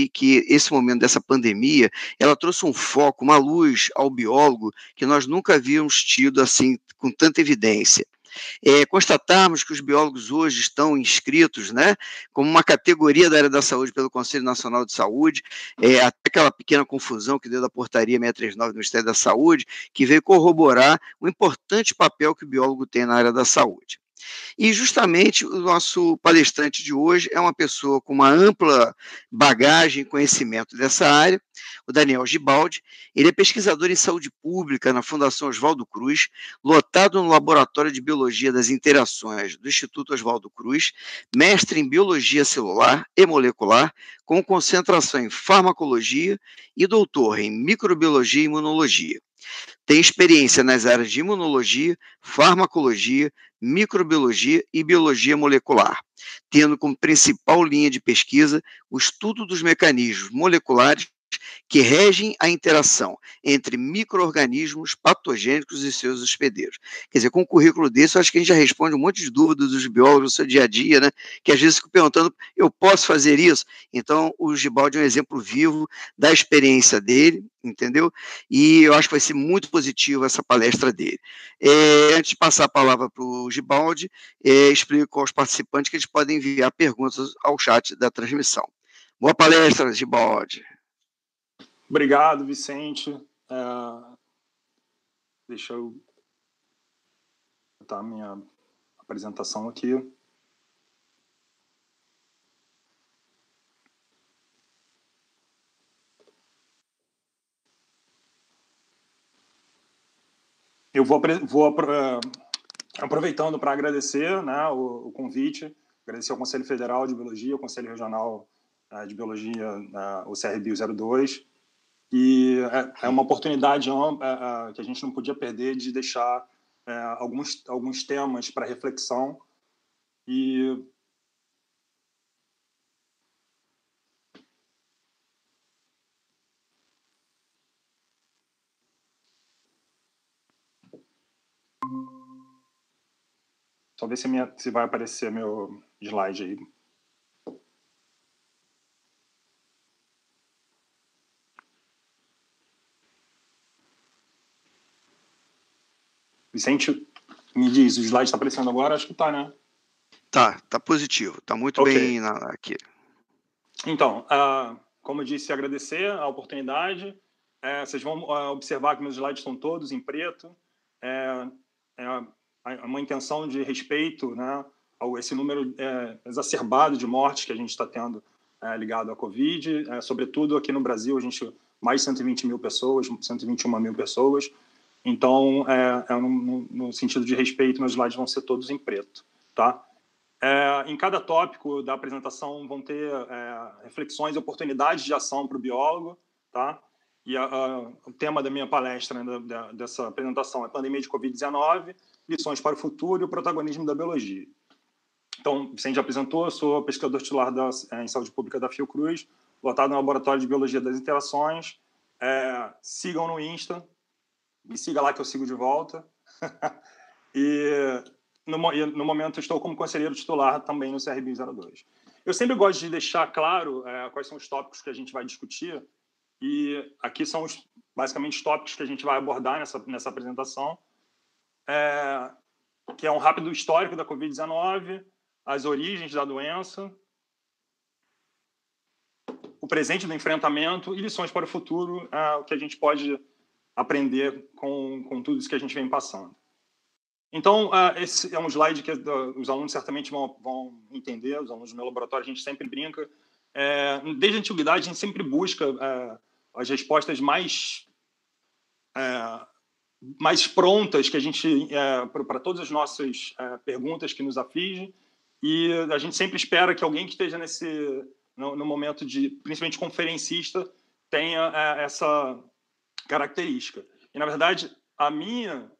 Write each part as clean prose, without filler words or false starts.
que esse momento dessa pandemia, ela trouxe um foco, uma luz ao biólogo que nós nunca havíamos tido assim com tanta evidência. Constatarmos que os biólogos hoje estão inscritos, né, como uma categoria da área da saúde pelo Conselho Nacional de Saúde, até aquela pequena confusão que deu da portaria 639 do Ministério da Saúde, que veio corroborar o importante papel que o biólogo tem na área da saúde. E justamente o nosso palestrante de hoje é uma pessoa com uma ampla bagagem e conhecimento dessa área, o Daniel Gibaldi. Ele é pesquisador em saúde pública na Fundação Oswaldo Cruz, lotado no Laboratório de Biologia das Interações do Instituto Oswaldo Cruz, mestre em Biologia Celular e Molecular, com concentração em Farmacologia e doutor em Microbiologia e Imunologia. Tem experiência nas áreas de imunologia, farmacologia, microbiologia e biologia molecular, tendo como principal linha de pesquisa o estudo dos mecanismos moleculares que regem a interação entre micro-organismos patogênicos e seus hospedeiros. Quer dizer, com um currículo desse, eu acho que a gente já responde um monte de dúvidas dos biólogos no seu dia a dia, né? Que às vezes ficam perguntando, eu posso fazer isso? Então, o Gibaldi é um exemplo vivo da experiência dele, entendeu? E eu acho que vai ser muito positivo essa palestra dele. Antes de passar a palavra para o Gibaldi, explico aos participantes que eles podem enviar perguntas ao chat da transmissão. Boa palestra, Gibaldi. Obrigado, Vicente. Deixa eu botar a minha apresentação aqui. Eu vou aproveitando para agradecer, né, o convite, agradecer ao Conselho Federal de Biologia, ao Conselho Regional de Biologia, o CRBio-02, e é uma oportunidade que a gente não podia perder de deixar alguns temas para reflexão. E só ver se vai aparecer meu slide aí. Vicente, me diz, o slide está aparecendo agora? Acho que está, né? Tá positivo, está muito bem aqui. Então, como eu disse, agradecer a oportunidade. Vocês vão observar que meus slides estão todos em preto. Uma intenção de respeito, né, a esse número exacerbado de mortes que a gente está tendo ligado à Covid. Sobretudo aqui no Brasil, a gente mais de 120 mil pessoas, 121 mil pessoas. Então, no sentido de respeito, meus slides vão ser todos em preto, tá? Em cada tópico da apresentação vão ter reflexões e oportunidades de ação para o biólogo, tá? E o tema da minha palestra, né, dessa apresentação, é pandemia de Covid-19, lições para o futuro e o protagonismo da biologia. Então, Vicente já apresentou, eu sou pesquisador titular em saúde pública da Fiocruz, lotado no Laboratório de Biologia das Interações. Sigam no Insta, me siga lá que eu sigo de volta. E no momento estou como conselheiro titular também no CRBio-02. Eu sempre gosto de deixar claro quais são os tópicos que a gente vai discutir, e aqui são basicamente os tópicos que a gente vai abordar nessa apresentação, que é um rápido histórico da Covid-19, as origens da doença, o presente do enfrentamento e lições para o futuro, o que a gente pode aprender com tudo isso que a gente vem passando. Então, esse é um slide que os alunos certamente vão entender, os alunos do meu laboratório, a gente sempre brinca. Desde a antiguidade, a gente sempre busca as respostas mais prontas que a gente para todas as nossas perguntas que nos afligem, e a gente sempre espera que alguém que esteja no momento principalmente conferencista, tenha essa característica. E, na verdade, a minha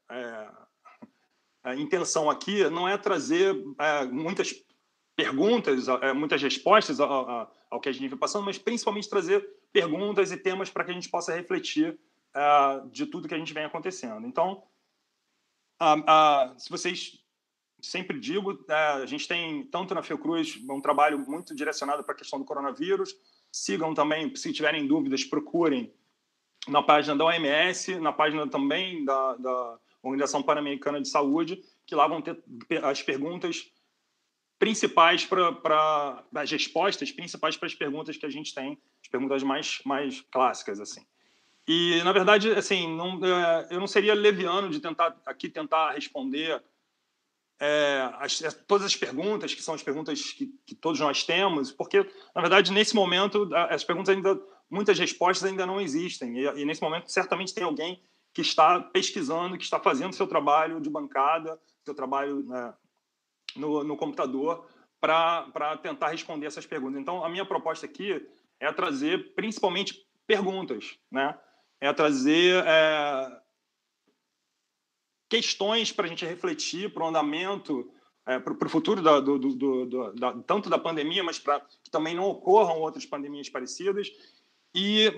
a intenção aqui não é trazer muitas perguntas, muitas respostas ao que a gente vem passando, mas principalmente trazer perguntas e temas para que a gente possa refletir de tudo que a gente vem acontecendo. Então, se vocês sempre digo, a gente tem, tanto na Fiocruz, um trabalho muito direcionado para a questão do coronavírus, sigam também, se tiverem dúvidas, procurem na página da OMS, na página também da Organização Pan-Americana de Saúde, que lá vão ter as perguntas principais as respostas principais para as perguntas que a gente tem, as perguntas mais clássicas, assim. E, na verdade, assim, eu não seria leviano de tentar responder todas as perguntas, que são as perguntas que todos nós temos, porque, na verdade, nesse momento, as perguntas muitas respostas ainda não existem. E, nesse momento, certamente tem alguém que está pesquisando, que está fazendo seu trabalho de bancada, seu trabalho, né, no computador, para tentar responder essas perguntas. Então, a minha proposta aqui é trazer principalmente perguntas, né? É trazer questões para a gente refletir para o andamento, para o futuro tanto da pandemia, mas para que também não ocorram outras pandemias parecidas. E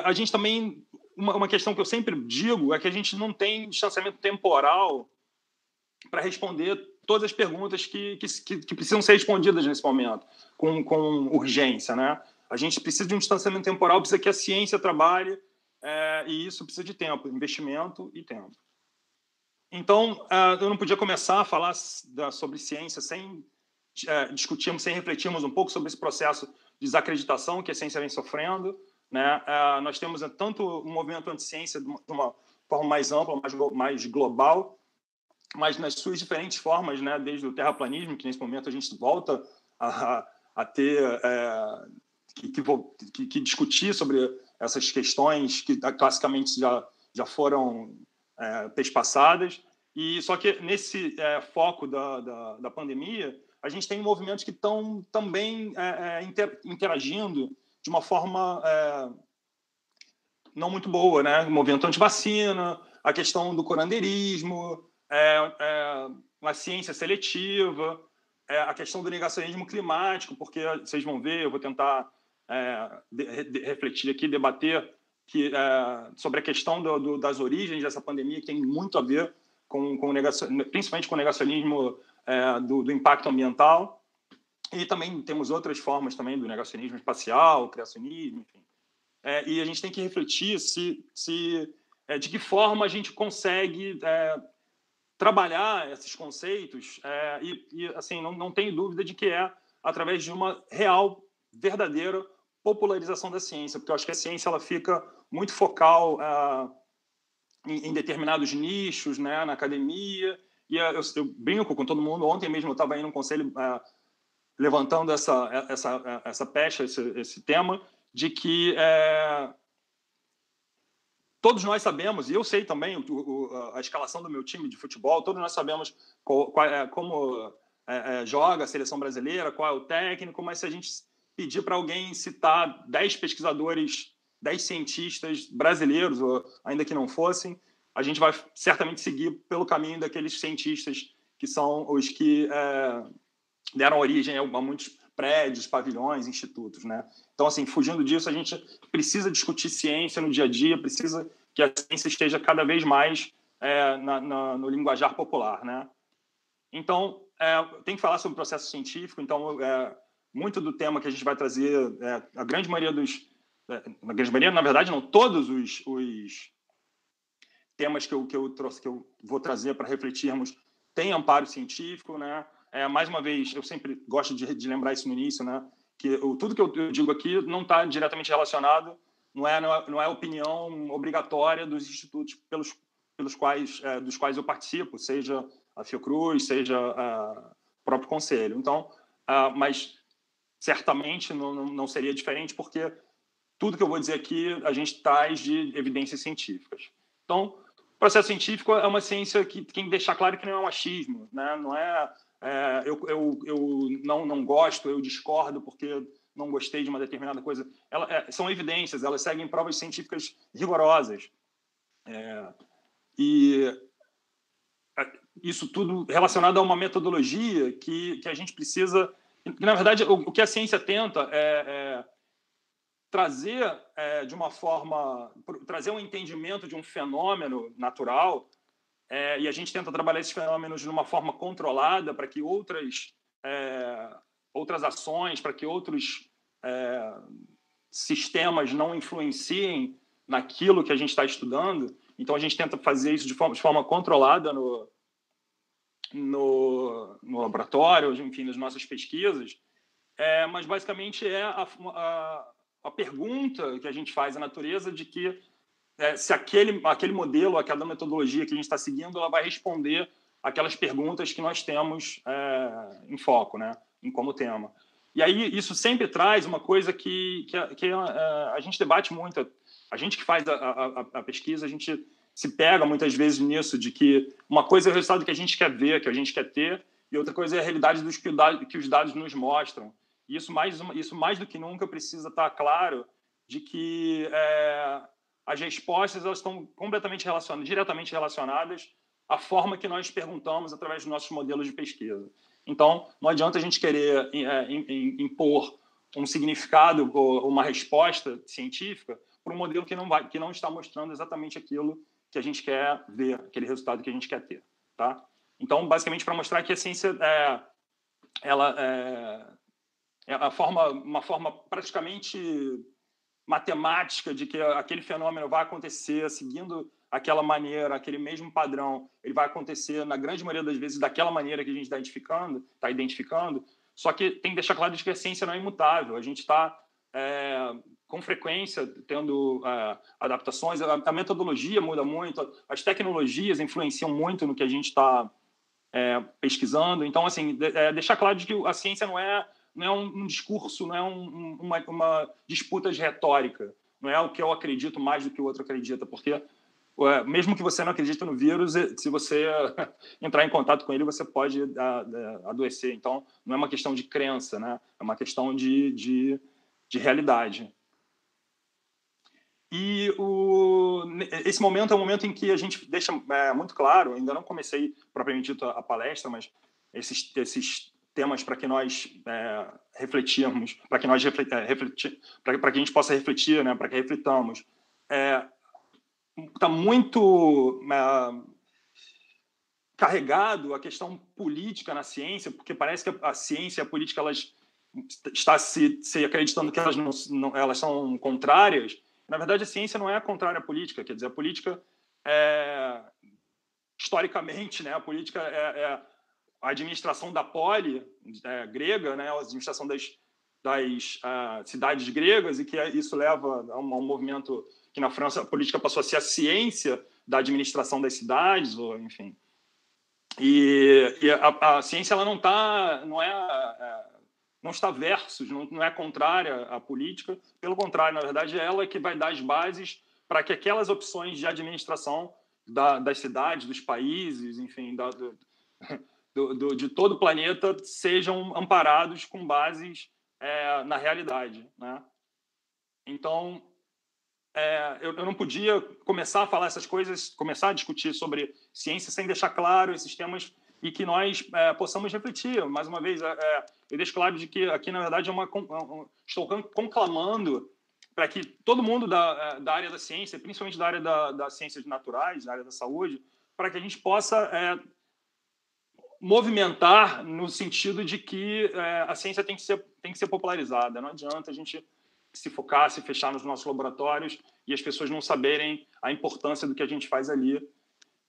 a gente também, uma questão que eu sempre digo é que a gente não tem distanciamento temporal para responder todas as perguntas que precisam ser respondidas nesse momento, com urgência, né? A gente precisa de um distanciamento temporal, precisa que a ciência trabalhe, e isso precisa de tempo, investimento e tempo. Então, eu não podia começar a falar sobre ciência sem discutirmos, sem refletirmos um pouco sobre esse processo de desacreditação que a ciência vem sofrendo, né? Nós temos tanto um movimento anti-ciência de uma forma mais ampla, mais global, mas nas suas diferentes formas, né? Desde o terraplanismo, que nesse momento a gente volta a ter que discutir sobre essas questões que classicamente já foram perspassadas. E só que nesse foco da pandemia, a gente tem movimentos que estão também interagindo de uma forma não muito boa, né? O movimento anti-vacina, a questão do curandeirismo, uma ciência seletiva, a questão do negacionismo climático, porque vocês vão ver, eu vou tentar refletir aqui, debater sobre a questão das origens dessa pandemia, que tem muito a ver principalmente com o negacionismo do impacto ambiental, e também temos outras formas também do negacionismo espacial, criacionismo, enfim. E a gente tem que refletir de que forma a gente consegue trabalhar esses conceitos e assim, não tenho dúvida de que através de uma real, verdadeira popularização da ciência, porque eu acho que a ciência ela fica muito focal em determinados nichos, né, na academia, e eu brinco com todo mundo. Ontem mesmo eu estava aí num conselho levantando essa pecha, esse tema, de que todos nós sabemos, e eu sei também a escalação do meu time de futebol, todos nós sabemos como joga a seleção brasileira, qual é o técnico, mas se a gente pedir para alguém citar 10 pesquisadores, 10 cientistas brasileiros, ou ainda que não fossem, a gente vai certamente seguir pelo caminho daqueles cientistas que são os que deram origem a muitos prédios, pavilhões, institutos, né? Então, assim, fugindo disso, a gente precisa discutir ciência no dia a dia, precisa que a ciência esteja cada vez mais no linguajar popular, né? Então, tem que falar sobre o processo científico. Então, muito do tema que a gente vai trazer, a grande maioria na grande maioria, na verdade, não, todos os temas que eu trouxe, que eu vou trazer para refletirmos, tem amparo científico, né? Mais uma vez, eu sempre gosto de lembrar isso no início, né? Que tudo que eu digo aqui não está diretamente relacionado, não é opinião obrigatória dos institutos dos quais eu participo, seja a Fiocruz, seja o próprio Conselho. Então, mas certamente não seria diferente, porque tudo que eu vou dizer aqui a gente traz de evidências científicas. Então, o processo científico é uma ciência que tem que deixar claro que não é um achismo, né? Não é eu não gosto, eu discordo porque não gostei de uma determinada coisa. São evidências, elas seguem provas científicas rigorosas. E isso tudo relacionado a uma metodologia que a gente precisa... Na verdade, o que a ciência tenta trazer de uma forma... trazer um entendimento de um fenômeno natural, e a gente tenta trabalhar esses fenômenos de uma forma controlada para que outras ações, para que outros sistemas não influenciem naquilo que a gente está estudando. Então, a gente tenta fazer isso de forma controlada no laboratório, enfim, nas nossas pesquisas. Mas, basicamente, a pergunta que a gente faz à natureza de que se aquele modelo, aquela metodologia que a gente está seguindo, ela vai responder aquelas perguntas que nós temos em foco, né, como tema. E aí isso sempre traz uma coisa que a gente debate muito. A gente que faz a pesquisa, a gente se pega muitas vezes nisso, de que uma coisa é o resultado que a gente quer ver, que a gente quer ter, e outra coisa é a realidade que os dados nos mostram. E isso mais do que nunca precisa estar claro de que as respostas elas estão completamente diretamente relacionadas à forma que nós perguntamos através dos nossos modelos de pesquisa. Então, não adianta a gente querer impor um significado ou uma resposta científica para um modelo que não está mostrando exatamente aquilo que a gente quer ver, aquele resultado que a gente quer ter, tá? Então, basicamente, para mostrar que a ciência ela é uma forma praticamente matemática de que aquele fenômeno vai acontecer seguindo aquela maneira, aquele mesmo padrão, ele vai acontecer na grande maioria das vezes daquela maneira que a gente está identificando, só que tem que deixar claro de que a ciência não é imutável. A gente está com frequência tendo adaptações, a metodologia muda muito, as tecnologias influenciam muito no que a gente está pesquisando. Então, assim, deixar claro de que a ciência não é um discurso, não é uma disputa de retórica, não é o que eu acredito mais do que o outro acredita, porque mesmo que você não acredite no vírus, se você entrar em contato com ele, você pode adoecer. Então, não é uma questão de crença, né? É uma questão de realidade. E esse momento é um momento em que a gente deixa muito claro, ainda não comecei propriamente dito a palestra, mas esses temas para que nós refletirmos, para que a gente possa refletir, né, para que reflitamos, está muito carregado a questão política na ciência, porque parece que a ciência e a política elas está se acreditando que elas são contrárias. Na verdade, a ciência não é contrária à política. Quer dizer, a política historicamente, né, a política a administração da poli grega, né, a administração das cidades gregas, e que isso leva a um movimento que na França a política passou a ser a ciência da administração das cidades, ou enfim. E a ciência ela não está versus, não é contrária à política, pelo contrário, na verdade, é ela que vai dar as bases para que aquelas opções de administração das cidades, dos países, enfim, de todo o planeta sejam amparados com bases na realidade, né? Então, eu não podia começar a falar essas coisas, começar a discutir sobre ciência sem deixar claro esses temas e que nós possamos refletir. Mais uma vez, eu deixo claro de que aqui, na verdade, estou conclamando para que todo mundo da área da ciência, principalmente da área das ciências naturais, da área da saúde, para que a gente possa movimentar no sentido de que a ciência tem que ser popularizada. Não adianta a gente se focar, se fechar nos nossos laboratórios e as pessoas não saberem a importância do que a gente faz ali.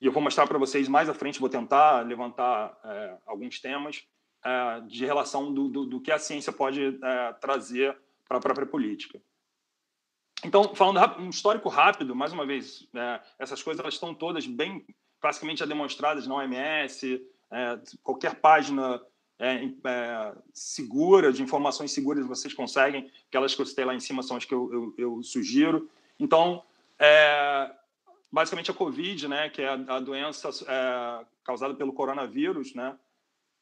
E eu vou mostrar para vocês mais à frente, vou tentar levantar alguns temas de relação do que a ciência pode trazer para a própria política. Então, falando um histórico rápido, mais uma vez, essas coisas elas estão todas bem classicamente já demonstradas na OMS, qualquer página segura, de informações seguras, vocês conseguem, aquelas que eu citei lá em cima são as que eu sugiro. Então, basicamente a COVID, né, que é a doença causada pelo coronavírus, né,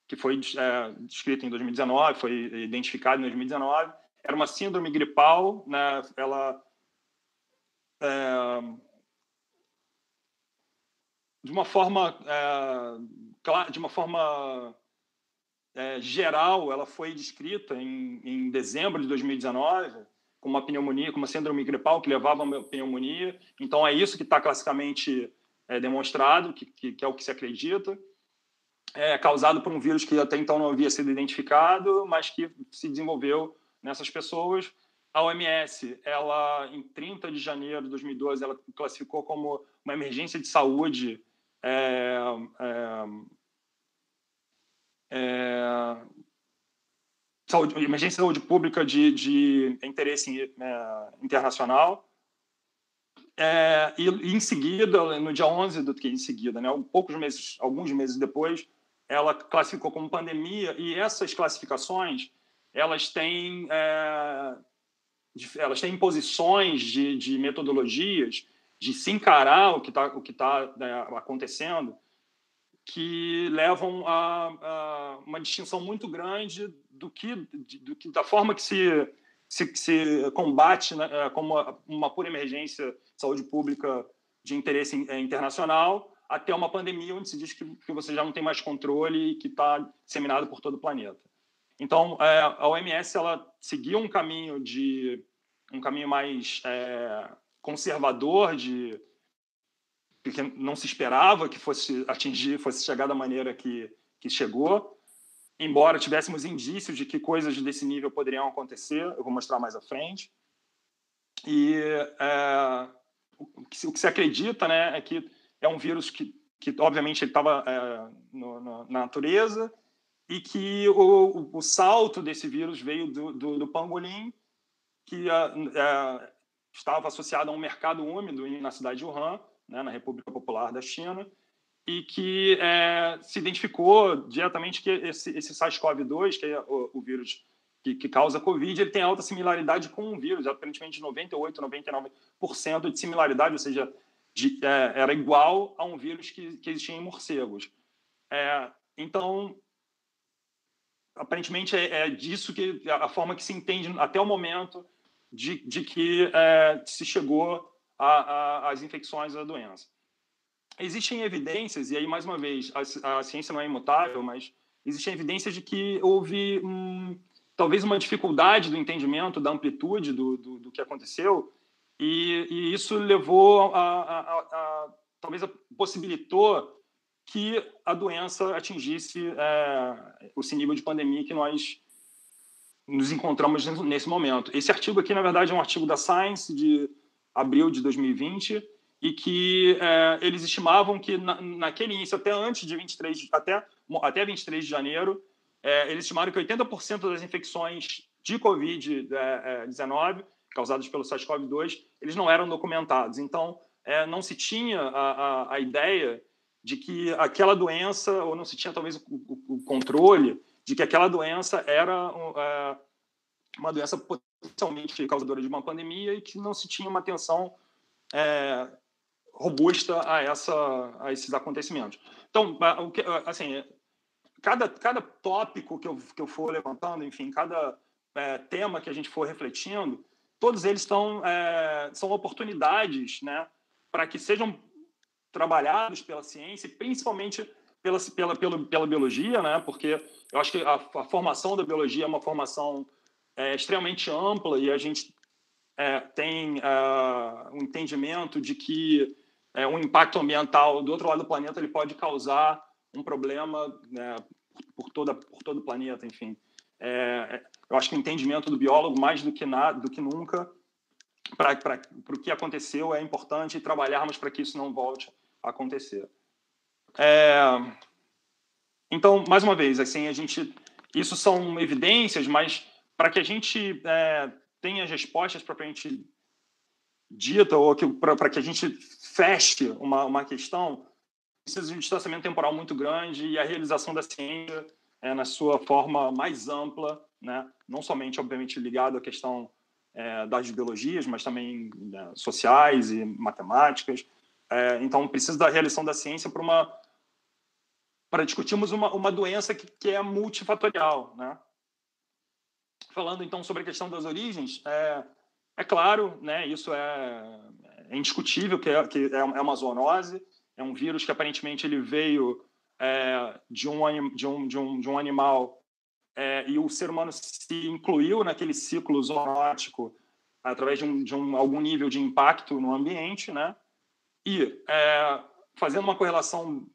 que foi descrita em 2019, foi identificada em 2019, era uma síndrome gripal, né, ela de uma forma geral, ela foi descrita em dezembro de 2019 com uma pneumonia, com uma síndrome gripal que levava a uma pneumonia. Então, é isso que está classicamente demonstrado, que é o que se acredita. É causado por um vírus que até então não havia sido identificado, mas que se desenvolveu nessas pessoas. a OMS, ela, em 30 de janeiro de 2012, ela classificou como uma emergência de saúde emergência de saúde pública de interesse internacional. E em seguida, no dia 11 do que em seguida, né, alguns meses depois, ela classificou como pandemia, e essas classificações elas têm imposições de metodologias de se encarar o que tá acontecendo, que levam a uma distinção muito grande da forma que se combate, né, como uma pura emergência de saúde pública de interesse internacional, até uma pandemia onde se diz que você já não tem mais controle e que está disseminado por todo o planeta. Então, a OMS ela seguiu um caminho mais conservador, porque não se esperava que fosse chegar da maneira que chegou, embora tivéssemos indícios de que coisas desse nível poderiam acontecer. Eu vou mostrar mais à frente. E o que se acredita, né, é que é um vírus que obviamente, ele estava na natureza, e que o salto desse vírus veio do pangolim, que estava associado a um mercado úmido na cidade de Wuhan, né, na República Popular da China, e que se identificou diretamente que esse SARS-CoV-2, que é o vírus que causa Covid, ele tem alta similaridade com um vírus, aparentemente 98%, 99% de similaridade, ou seja, era igual a um vírus que existia em morcegos. Então, aparentemente, é disso que a forma que se entende até o momento de que se chegou às infecções da doença. Existem evidências, e aí, mais uma vez, a ciência não é imutável, mas existem evidências de que houve talvez uma dificuldade do entendimento da amplitude do que aconteceu, e isso levou talvez possibilitou que a doença atingisse esse nível de pandemia que nós nos encontramos nesse momento. Esse artigo aqui, na verdade, é um artigo da Science de abril de 2020, e que eles estimavam que naquele início, até 23 de janeiro, eles estimaram que 80% das infecções de Covid-19 causadas pelo SARS-CoV-2, eles não eram documentados. Então, não se tinha a ideia de que aquela doença, ou não se tinha talvez o controle de que aquela doença era uma doença potencialmente causadora de uma pandemia, e que não se tinha uma atenção robusta a esses acontecimentos. Então, assim, cada tópico que eu for levantando, enfim, cada tema que a gente for refletindo, todos eles são oportunidades, né, para que sejam trabalhados pela ciência, principalmente pela biologia, né, porque eu acho que a formação da biologia é uma formação extremamente ampla, e a gente tem um entendimento de que um impacto ambiental do outro lado do planeta ele pode causar um problema, né, por todo o planeta, enfim. Eu acho que o entendimento do biólogo, mais do que nunca, para o que aconteceu, é importante, e trabalharmos para que isso não volte a acontecer. Então, mais uma vez, assim, isso são evidências, mas para que a gente tenha as respostas propriamente dita, ou para que a gente feche uma questão, precisa de um distanciamento temporal muito grande, e a realização da ciência na sua forma mais ampla, né? Não somente, obviamente, ligado à questão das biologias, mas também sociais e matemáticas. Então, precisa da realização da ciência para discutirmos uma doença que é multifatorial, né? Falando, então, sobre a questão das origens, é claro, né, isso é indiscutível que é uma zoonose, é um vírus que aparentemente ele veio de um animal, e o ser humano se incluiu naquele ciclo zoonótico através de algum nível de impacto no ambiente, né? E fazendo uma correlação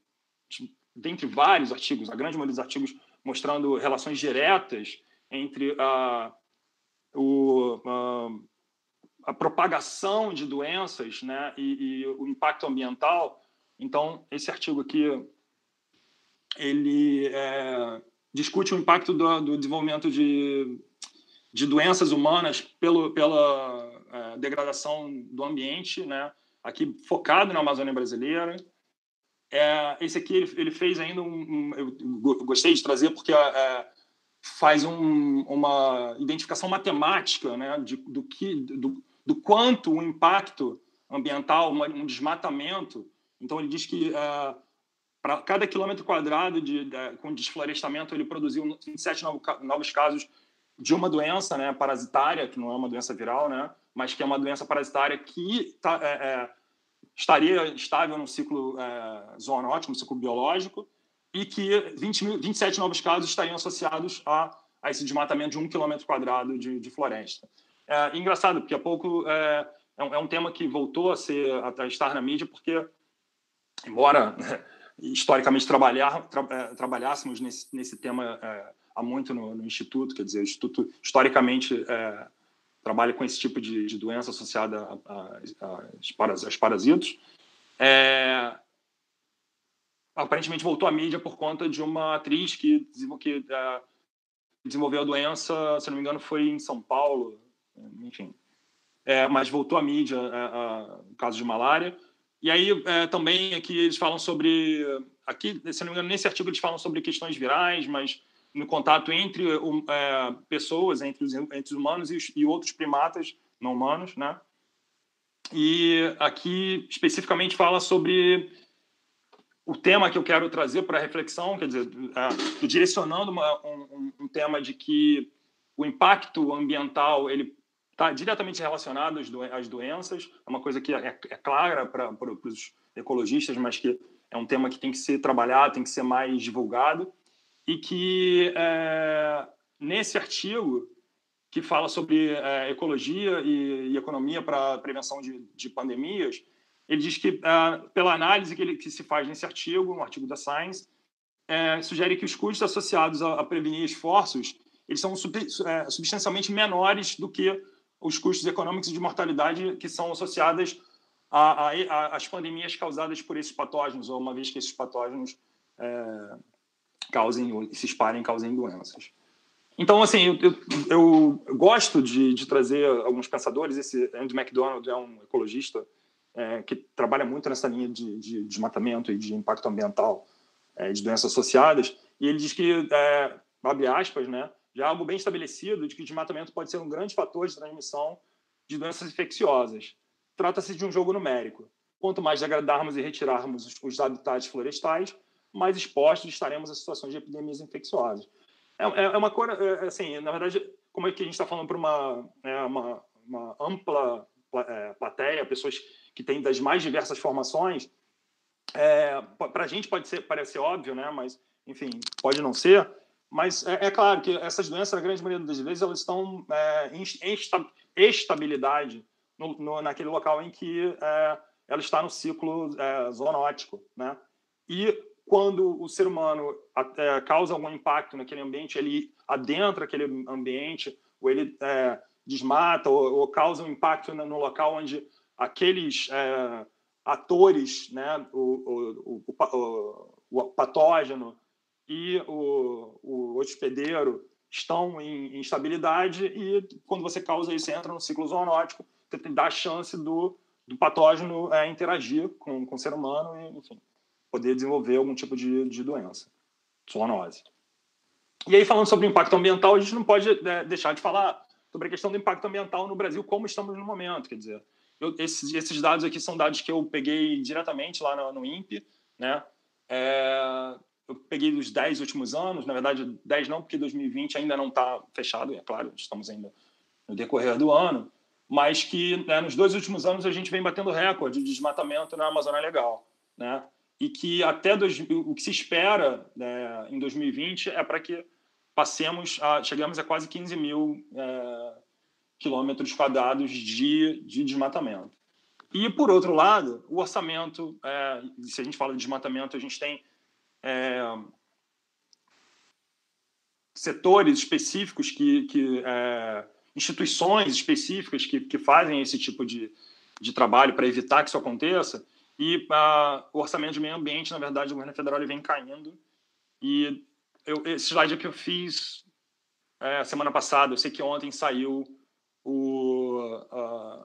dentre vários artigos, a grande maioria dos artigos mostrando relações diretas entre a propagação de doenças, né, e o impacto ambiental. Então, esse artigo aqui, ele discute o impacto do desenvolvimento de doenças humanas pela degradação do ambiente, né, aqui focado na Amazônia brasileira. Esse aqui ele fez ainda eu gostei de trazer porque faz uma identificação matemática, né, do quanto o impacto ambiental, um desmatamento. Então ele diz que para cada quilômetro quadrado com desflorestamento ele produziu 27 novos casos de uma doença, né, parasitária, que não é uma doença viral, né, mas que é uma doença parasitária que estaria estável no ciclo zoonótico, no ciclo biológico, e que 27 novos casos estariam associados a esse desmatamento de 1 quilômetro quadrado de floresta. Engraçado, porque há pouco é um tema que voltou a estar na mídia, porque, embora historicamente trabalhássemos nesse tema há muito no Instituto, quer dizer, o Instituto historicamente trabalha com esse tipo de doença associada aos parasitos. Aparentemente voltou à mídia por conta de uma atriz que desenvolveu a doença, se não me engano, foi em São Paulo, enfim. Mas voltou à mídia o caso de malária. E aí também aqui eles falam sobre... Aqui, se não me engano, nesse artigo eles falam sobre questões virais, mas no contato entre pessoas, entre os humanos e outros primatas não humanos, né? E aqui especificamente fala sobre o tema que eu quero trazer para reflexão, quer dizer, direcionando um tema de que o impacto ambiental ele está diretamente relacionado às doenças, é uma coisa que é clara para os ecologistas, mas que é um tema que tem que ser trabalhado, tem que ser mais divulgado, e que nesse artigo que fala sobre ecologia e economia para a prevenção de pandemias, ele diz que, pela análise que se faz nesse artigo, um artigo da Science, sugere que os custos associados a prevenir esforços eles são substancialmente menores do que os custos econômicos de mortalidade que são associados às pandemias causadas por esses patógenos, ou uma vez que esses patógenos se espalhem e causem doenças. Então, assim, eu gosto de trazer alguns pensadores. Esse Andy MacDonald é um ecologista que trabalha muito nessa linha de desmatamento e de impacto ambiental de doenças associadas, e ele diz que, abre aspas, né, já é algo bem estabelecido de que o desmatamento pode ser um grande fator de transmissão de doenças infecciosas. Trata-se de um jogo numérico. Quanto mais degradarmos e retirarmos os habitats florestais, mais expostos estaremos a situações de epidemias infecciosas. É uma coisa, assim, na verdade, como é que a gente está falando para uma ampla plateia, pessoas que têm das mais diversas formações, para a gente pode parecer óbvio, né? Mas, enfim, pode não ser. Mas é claro que essas doenças, na grande maioria das vezes, elas estão em estabilidade naquele local em que ela está no ciclo zoonótico, né? E quando o ser humano causa algum impacto naquele ambiente, ele adentra aquele ambiente, ou ele desmata, ou causa um impacto no local onde aqueles atores, né, o patógeno e o hospedeiro estão em instabilidade, e quando você causa isso, você entra no ciclo zoonótico, você dá a chance do patógeno interagir com o ser humano e, enfim, poder desenvolver algum tipo de doença, zoonose. E aí, falando sobre o impacto ambiental, a gente não pode deixar de falar sobre a questão do impacto ambiental no Brasil, como estamos no momento. Quer dizer, esses dados aqui são dados que eu peguei diretamente lá no INPE, né? Eu peguei os 10 últimos anos, na verdade 10 não, porque 2020 ainda não está fechado, é claro, estamos ainda no decorrer do ano, mas que nos 2 últimos anos a gente vem batendo recorde de desmatamento na Amazônia Legal, né? E que o que se espera, né, em 2020 é para que chegamos a quase 15 mil quilômetros quadrados de desmatamento. E, por outro lado, o orçamento, se a gente fala de desmatamento, a gente tem setores específicos que instituições específicas que fazem esse tipo de trabalho para evitar que isso aconteça, e o orçamento de meio ambiente, na verdade, o governo federal ele vem caindo. E esse slide que eu fiz semana passada, eu sei que ontem saiu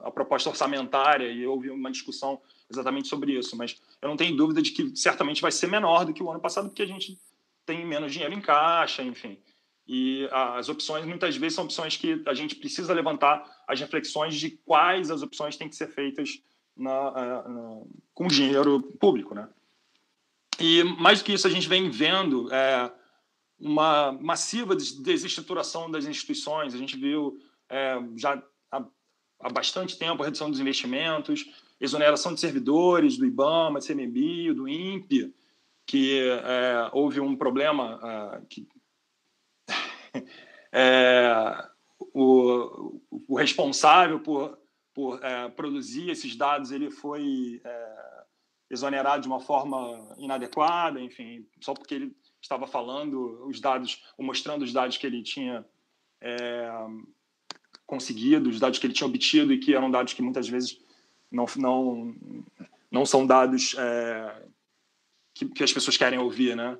a proposta orçamentária e houve uma discussão exatamente sobre isso, mas eu não tenho dúvida de que certamente vai ser menor do que o ano passado, porque a gente tem menos dinheiro em caixa, enfim. E as opções, muitas vezes, são opções que a gente precisa levantar as reflexões de quais as opções têm que ser feitas com dinheiro público, né? E, mais do que isso, a gente vem vendo uma massiva desestruturação das instituições. A gente viu já há bastante tempo a redução dos investimentos, exoneração de servidores do IBAMA, do CMBio, do INPE, que houve um problema que o responsável por produzir esses dados ele foi exonerado de uma forma inadequada, enfim, só porque ele estava falando os dados, ou mostrando os dados que ele tinha conseguido, os dados que ele tinha obtido, e que eram dados que muitas vezes não são dados que as pessoas querem ouvir, né?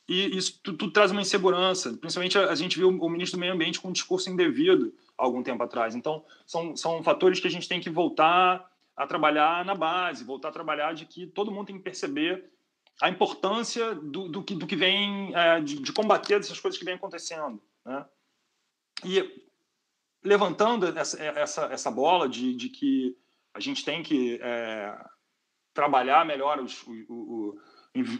E isso tudo traz uma insegurança. Principalmente a gente viu o ministro do Meio Ambiente com um discurso indevido há algum tempo atrás. Então, são fatores que a gente tem que voltar a trabalhar na base, voltar a trabalhar de que todo mundo tem que perceber a importância do que vem, de combater essas coisas que vêm acontecendo, né? E levantando essa bola de que a gente tem que trabalhar melhor o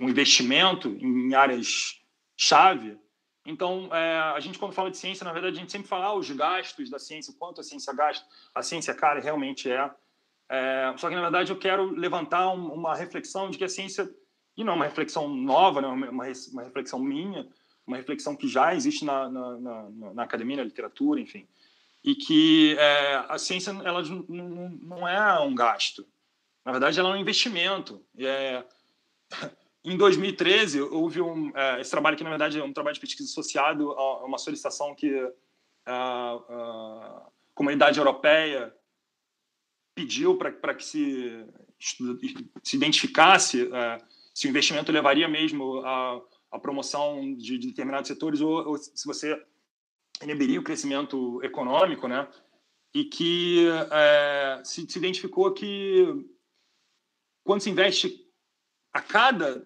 investimento em áreas-chave. Então, a gente, quando fala de ciência, na verdade, a gente sempre fala os gastos da ciência, o quanto a ciência gasta. A ciência, cara, realmente é. Só que, na verdade, eu quero levantar uma reflexão de que a ciência, e não é uma reflexão nova, não é uma reflexão minha, uma reflexão que já existe na academia, na literatura, enfim, e que a ciência ela não é um gasto. Na verdade, ela é um investimento. Em 2013, houve esse trabalho que, na verdade, é um trabalho de pesquisa associado a uma solicitação que a comunidade europeia pediu para que se identificasse se o investimento levaria mesmo à promoção de determinados setores ou se você inibiria o crescimento econômico, né? E que se identificou que quando se investe a cada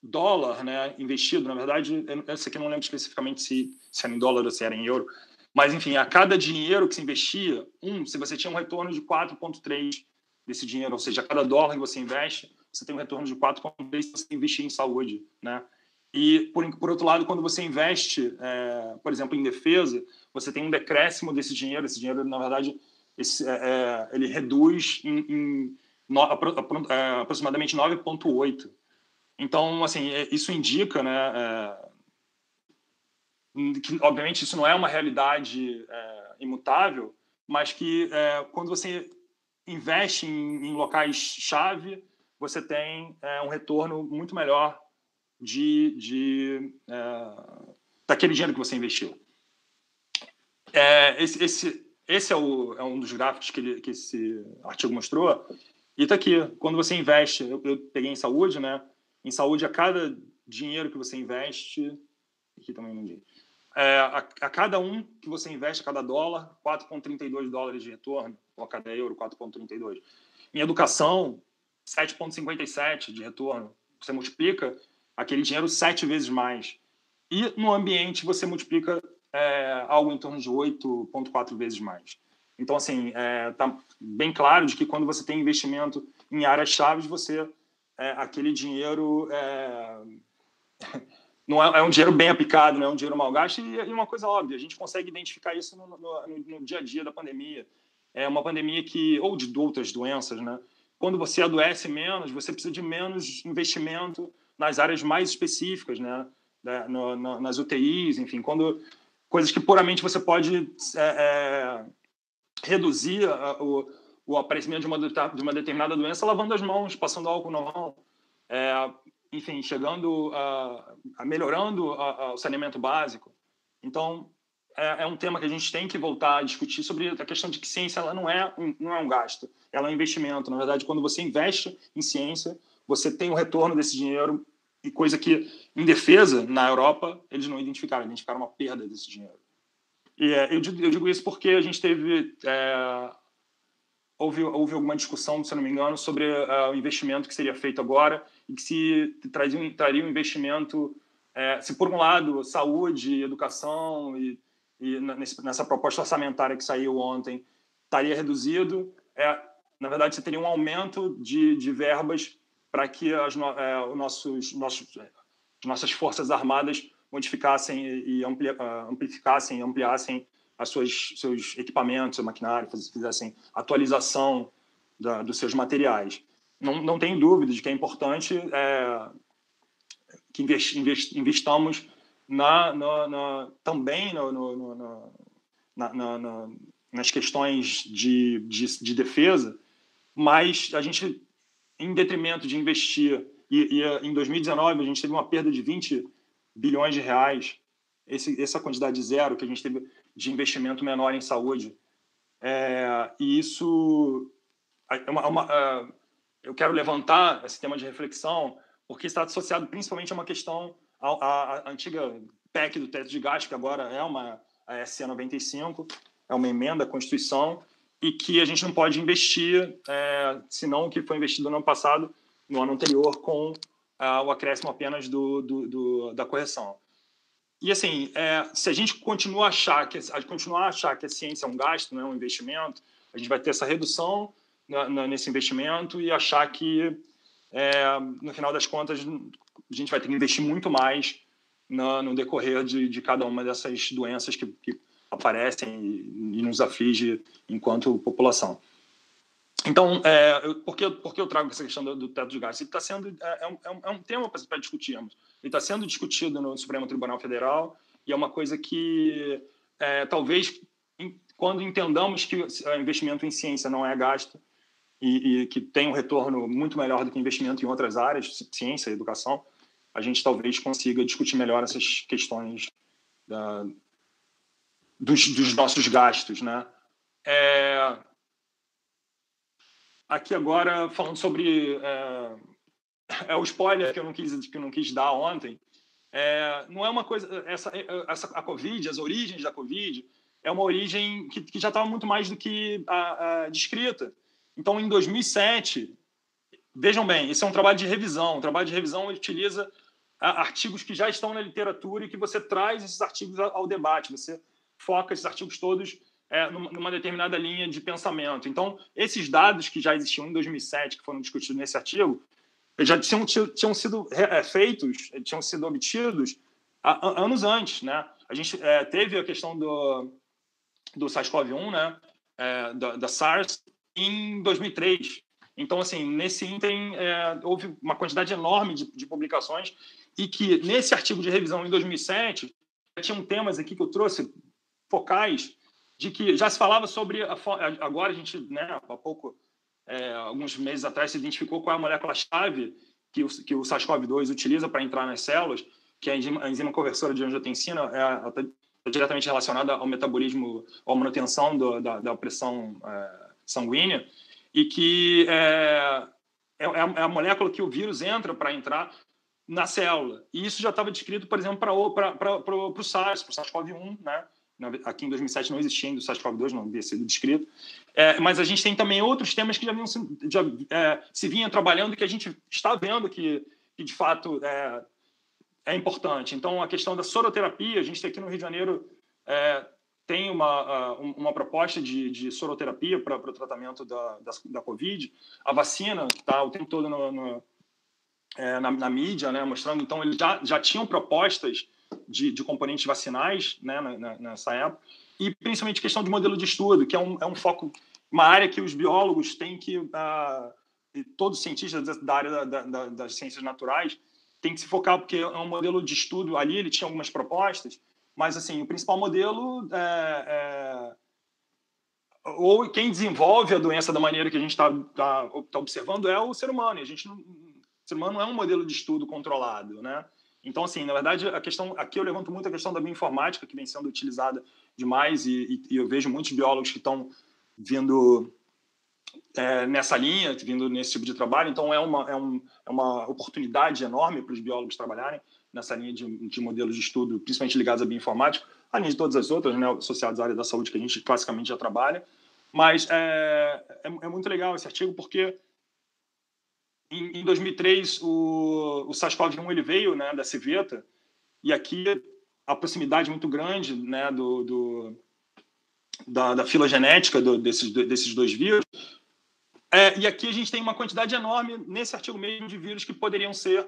dólar, né, investido, na verdade, essa aqui eu não lembro especificamente se era em dólar ou se era em euro, mas, enfim, a cada dinheiro que se investia, se você tinha um retorno de 4,3 desse dinheiro, ou seja, a cada dólar que você investe, você tem um retorno de 4,3 se você investir em saúde, né? E, por outro lado, quando você investe, por exemplo, em defesa, você tem um decréscimo desse dinheiro. Esse dinheiro, na verdade, ele reduz em aproximadamente 9,8. Então, assim, isso indica, né, que, obviamente, isso não é uma realidade imutável, mas que quando você investe em locais-chave, você tem um retorno muito melhor daquele dinheiro que você investiu. Esse é um dos gráficos que esse artigo mostrou. E está aqui, quando você investe, eu peguei em saúde, né? Em saúde, a cada dinheiro que você investe, aqui também não digo, a cada que você investe, a cada dólar, 4,32 dólares de retorno, ou a cada euro, 4,32. Em educação, 7,57 de retorno. Você multiplica aquele dinheiro 7 vezes mais. E no ambiente, você multiplica algo em torno de 8,4 vezes mais. Então, assim, está bem claro de que quando você tem investimento em áreas-chave, aquele dinheiro não é um dinheiro bem aplicado, não é um dinheiro mal gasto. E uma coisa óbvia, a gente consegue identificar isso no dia a dia da pandemia. É uma pandemia ou de outras doenças, né? Quando você adoece menos, você precisa de menos investimento nas áreas mais específicas, né? Nas UTIs, enfim, coisas que puramente você pode reduzir o aparecimento de uma determinada doença lavando as mãos, passando álcool na mão, enfim, chegando melhorando o saneamento básico. Então, é um tema que a gente tem que voltar a discutir sobre a questão de que ciência ela não é um gasto, ela é um investimento. Na verdade, quando você investe em ciência, você tem o retorno desse dinheiro, e coisa que, em defesa, na Europa, eles não identificaram uma perda desse dinheiro. E eu digo isso porque a gente teve... Houve alguma discussão, se não me engano, sobre o investimento que seria feito agora e que se traria um investimento, se por um lado, saúde, educação e nessa proposta orçamentária que saiu ontem estaria reduzido, na verdade, você teria um aumento de verbas para que nossas forças armadas modificassem e amplificassem e ampliassem seus equipamentos, seu maquinário, fizessem atualização dos seus materiais. Não tenho dúvida de que é importante que investamos também nas questões de defesa, mas a gente, em detrimento de investir, e em 2019 a gente teve uma perda de 20 bilhões de reais, essa quantidade zero que a gente teve de investimento menor em saúde. E isso... eu quero levantar esse tema de reflexão porque está associado principalmente a uma questão, a antiga PEC do teto de gastos, que agora é a SC 95, é uma emenda à Constituição, e que a gente não pode investir, senão o que foi investido no ano passado, no ano anterior, com o acréscimo apenas da correção. E, assim, se a gente continuar a achar que a ciência é um gasto, não é um investimento, a gente vai ter essa redução nesse investimento e achar que, no final das contas, a gente vai ter que investir muito mais no decorrer de cada uma dessas doenças que aparecem e nos aflige enquanto população. Então, por que eu trago essa questão do teto de gastos? Ele está sendo um tema para discutirmos. Ele está sendo discutido no Supremo Tribunal Federal e é uma coisa que talvez, quando entendamos que o investimento em ciência não é gasto e que tem um retorno muito melhor do que investimento em outras áreas, ciência e educação, a gente talvez consiga discutir melhor essas questões dos nossos gastos, né? Aqui agora, falando sobre... o spoiler que eu não quis dar ontem. Não é uma coisa... A Covid, as origens da Covid, é uma origem que já estava muito mais do que descrita. Então, em 2007... Vejam bem, esse é um trabalho de revisão. O trabalho de revisão utiliza artigos que já estão na literatura e que você traz esses artigos ao debate. Você foca esses artigos todos numa determinada linha de pensamento. Então, esses dados que já existiam em 2007, que foram discutidos nesse artigo, já tinham sido feitos, tinham sido obtidos anos antes, né? A gente teve a questão do SARS-CoV-1, né? Da SARS, em 2003. Então, assim, nesse ínterim, houve uma quantidade enorme de publicações e que, nesse artigo de revisão em 2007, tinham temas aqui que eu trouxe, focais, de que já se falava sobre... Agora a gente, né, há pouco, alguns meses atrás, se identificou qual é a molécula-chave que o SARS-CoV-2 utiliza para entrar nas células, que é a enzima conversora de angiotensina, está diretamente relacionada ao metabolismo, à manutenção da pressão sanguínea, e que é a molécula que o vírus entra para entrar na célula. E isso já estava descrito, por exemplo, para o SARS-CoV-1, né? Aqui em 2007 não existia ainda o SARS-CoV-2, não havia sido descrito. Mas a gente tem também outros temas que já se vinha trabalhando e que a gente está vendo que de fato, é importante. Então, a questão da soroterapia, a gente tem aqui no Rio de Janeiro... tem uma proposta de soroterapia para o tratamento da Covid. A vacina está o tempo todo na mídia, né, mostrando. Então, eles já tinham propostas de componentes vacinais, né, nessa época. E, principalmente, a questão de modelo de estudo, que é um foco, uma área que os biólogos têm que... e todos os cientistas da área das ciências naturais têm que se focar, porque é um modelo de estudo ali, ele tinha algumas propostas, mas, assim, o principal modelo ou quem desenvolve a doença da maneira que a gente está observando é o ser humano. E o ser humano não é um modelo de estudo controlado, né? Então, assim, na verdade, aqui eu levanto muito a questão da bioinformática, que vem sendo utilizada demais, e eu vejo muitos biólogos que estão vindo nessa linha, vindo nesse tipo de trabalho. Então, é uma oportunidade enorme para os biólogos trabalharem nessa linha de modelos de estudo, principalmente ligados à bioinformática, além de todas as outras, né, associadas à área da saúde, que a gente classicamente já trabalha. Mas é muito legal esse artigo, porque em 2003 o SARS-CoV-1 ele veio, né, da civeta, e aqui a proximidade muito grande, né, da filogenética desses dois vírus. E aqui a gente tem uma quantidade enorme, nesse artigo mesmo, de vírus que poderiam ser...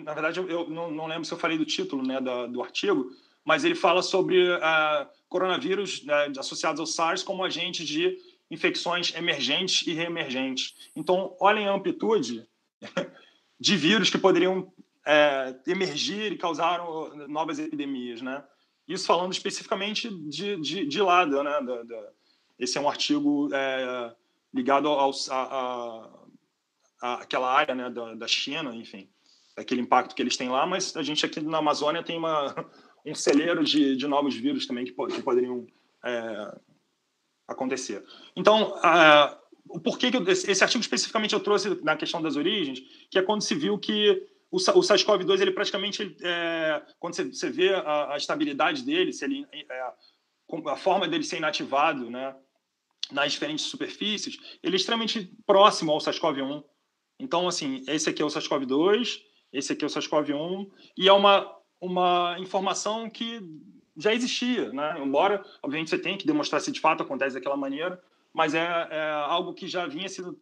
na verdade, eu não lembro se eu falei do título, né, do artigo, mas ele fala sobre coronavírus, né, associados ao SARS como agentes de infecções emergentes e reemergentes. Então, olhem a amplitude de vírus que poderiam emergir e causar novas epidemias, né? Isso falando especificamente de lado, né? Esse é um artigo ligado àquela área, né, da China, enfim, aquele impacto que eles têm lá, mas a gente aqui na Amazônia tem um celeiro de novos vírus também que poderiam acontecer. Então, o porquê que esse artigo especificamente eu trouxe na questão das origens, que é quando se viu que o SARS-CoV-2, ele praticamente, quando você vê a estabilidade dele, a forma dele ser inativado, né, nas diferentes superfícies, ele é extremamente próximo ao SARS-CoV-1. Então, assim, esse aqui é o SARS-CoV-2, esse aqui é o SARS-CoV-1, e é uma informação que já existia, né? Embora, obviamente, você tenha que demonstrar se de fato acontece daquela maneira, mas é algo que já vinha sido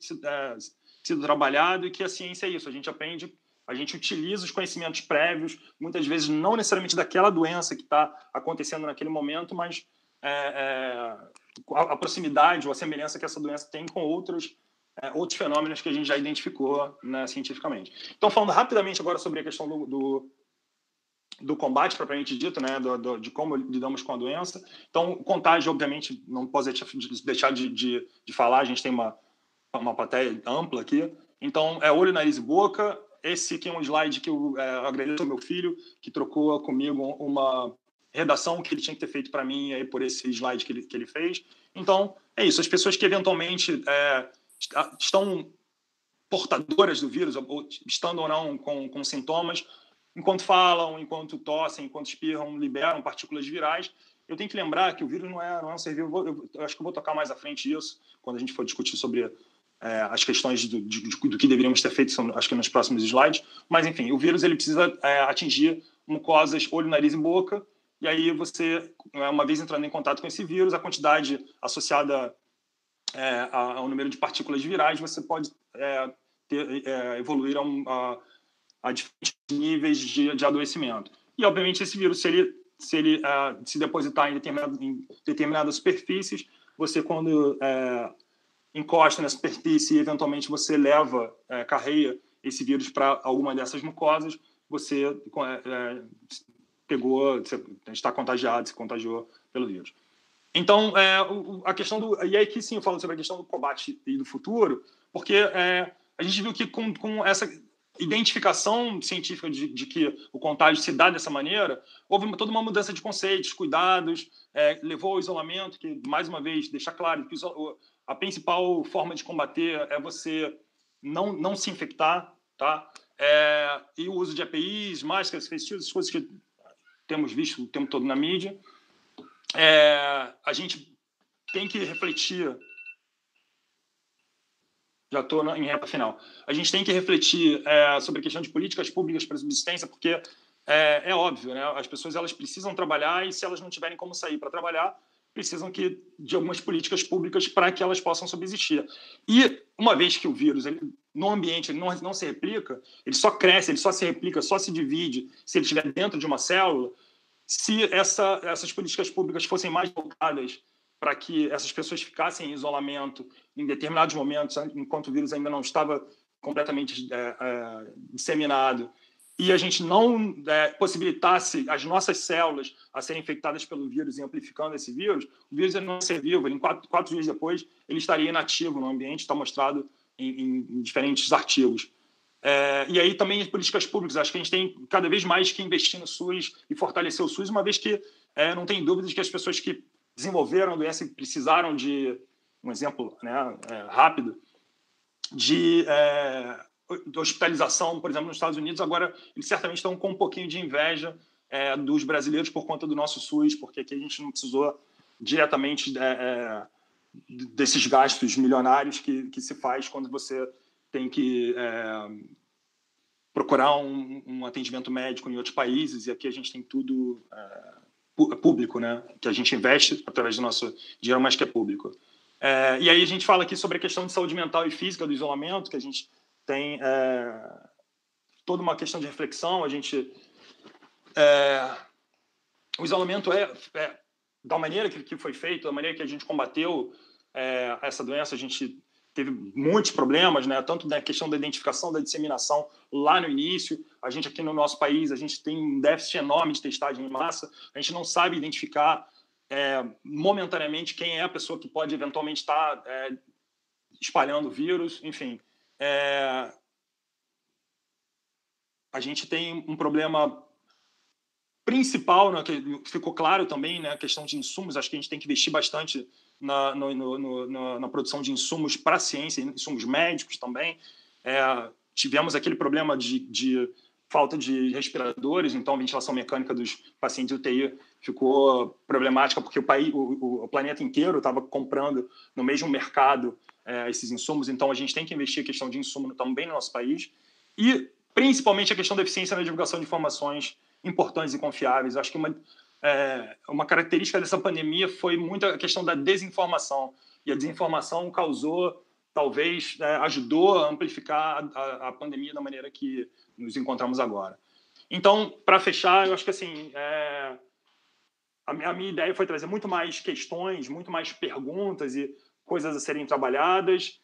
trabalhado, e que a ciência é isso, a gente aprende, a gente utiliza os conhecimentos prévios, muitas vezes não necessariamente daquela doença que está acontecendo naquele momento, mas a proximidade ou a semelhança que essa doença tem com outros fenômenos que a gente já identificou, né, cientificamente. Então, falando rapidamente agora sobre a questão do combate, propriamente dito, né, de como lidamos com a doença. Então, contágio, obviamente, não posso deixar de falar, a gente tem uma plateia ampla aqui. Então, olho, nariz e boca. Esse aqui é um slide que eu agradeço ao meu filho, que trocou comigo uma redação que ele tinha que ter feito para mim aí por esse slide que ele fez. Então, é isso. As pessoas que eventualmente estão portadoras do vírus, ou estando ou não com sintomas, enquanto falam, enquanto tossem, enquanto espirram, liberam partículas virais. Eu tenho que lembrar que o vírus não é um ser vivo. Eu acho que eu vou tocar mais à frente isso, quando a gente for discutir sobre as questões do que deveríamos ter feito, acho que nos próximos slides. Mas, enfim, o vírus ele precisa atingir mucosas, olho, nariz e boca, e aí você, uma vez entrando em contato com esse vírus, a quantidade associada ao número de partículas virais, você pode evoluir a diferentes níveis de adoecimento. E, obviamente, esse vírus, se ele se depositar em determinadas superfícies, você, quando encosta na superfície e, eventualmente, você carreia esse vírus para alguma dessas mucosas, você você está contagiado, se contagiou pelo vírus. Então, a questão e aí que sim eu falo sobre a questão do combate e do futuro, porque a gente viu que com essa identificação científica de que o contágio se dá dessa maneira, houve toda uma mudança de conceitos, cuidados, levou ao isolamento, que, mais uma vez, deixar claro que a principal forma de combater é você não se infectar, tá? E o uso de EPIs, máscaras, face shields, coisas que temos visto o tempo todo na mídia. A gente tem que refletir. Já estou em reta final. A gente tem que refletir sobre a questão de políticas públicas para a subsistência, porque é óbvio, né? As pessoas elas precisam trabalhar, e se elas não tiverem como sair para trabalhar, precisam de algumas políticas públicas para que elas possam subsistir. E uma vez que o vírus no ambiente ele não se replica, ele só cresce, ele só se replica, só se divide se ele estiver dentro de uma célula. Se essas políticas públicas fossem mais voltadas para que essas pessoas ficassem em isolamento em determinados momentos, enquanto o vírus ainda não estava completamente disseminado, e a gente não possibilitasse as nossas células a serem infectadas pelo vírus e amplificando esse vírus, o vírus não ser vivo. Em 4 dias depois, ele estaria inativo no ambiente, está mostrado em diferentes artigos. E aí também políticas públicas. Acho que a gente tem cada vez mais que investir no SUS e fortalecer o SUS, uma vez que não tem dúvida de que as pessoas que desenvolveram a doença e precisaram de um exemplo, né, rápido, de hospitalização, por exemplo, nos Estados Unidos, agora eles certamente estão com um pouquinho de inveja dos brasileiros por conta do nosso SUS, porque aqui a gente não precisou diretamente desses gastos milionários que se faz quando você tem que procurar um atendimento médico em outros países, e aqui a gente tem tudo público, né? Que a gente investe através do nosso dinheiro, mas que é público. E aí a gente fala aqui sobre a questão de saúde mental e física do isolamento, que a gente tem toda uma questão de reflexão. A gente o isolamento da maneira que foi feito, da maneira que a gente combateu essa doença, a gente teve muitos problemas, né? Tanto na questão da identificação, da disseminação lá no início. A gente aqui no nosso país, a gente tem um déficit enorme de testagem em massa. A gente não sabe identificar momentaneamente quem é a pessoa que pode eventualmente estar espalhando o vírus. Enfim, a gente tem um problema principal, né, que ficou claro também, né, a questão de insumos. Acho que a gente tem que investir bastante na produção de insumos para a ciência, insumos médicos também. Tivemos aquele problema de falta de respiradores, então a ventilação mecânica dos pacientes de UTI ficou problemática, porque o planeta inteiro estava comprando no mesmo mercado esses insumos. Então a gente tem que investir a questão de insumo também no nosso país, e principalmente a questão da eficiência na divulgação de informações importantes e confiáveis. Acho que uma característica dessa pandemia foi muito a questão da desinformação, e a desinformação causou, talvez, ajudou a amplificar a pandemia da maneira que nos encontramos agora. Então, para fechar, eu acho que assim, a minha ideia foi trazer muito mais questões, muito mais perguntas e coisas a serem trabalhadas,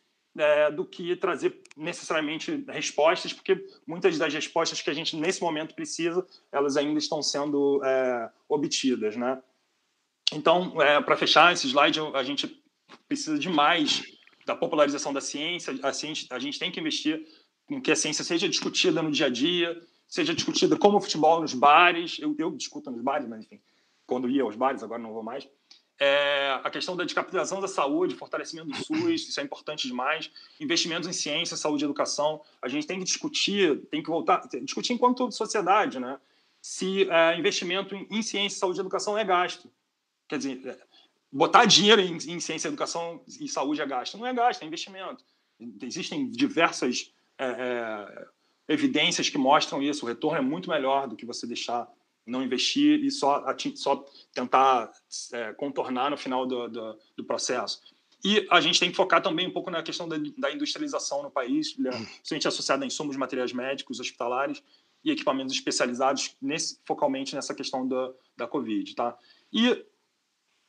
do que trazer necessariamente respostas, porque muitas das respostas que a gente nesse momento precisa, elas ainda estão sendo obtidas, né? Então, para fechar esse slide, a gente precisa de mais da popularização da ciência. A gente tem que investir em que a ciência seja discutida no dia a dia, seja discutida como o futebol nos bares. Eu discuto nos bares, mas enfim, quando ia aos bares, agora não vou mais. A questão da descapitalização da saúde, fortalecimento do SUS, isso é importante demais. Investimentos em ciência, saúde e educação. A gente tem que discutir, tem que voltar a discutir enquanto sociedade, né? Se investimento em ciência, saúde e educação é gasto. Quer dizer, botar dinheiro em ciência, educação e saúde é gasto. Não é gasto, é investimento. Existem diversas evidências que mostram isso. O retorno é muito melhor do que você deixar não investir e só tentar contornar no final do processo. E a gente tem que focar também um pouco na questão da industrialização no país, principalmente associada a insumos de materiais médicos, hospitalares e equipamentos especializados, focalmente nessa questão da Covid. Tá? E,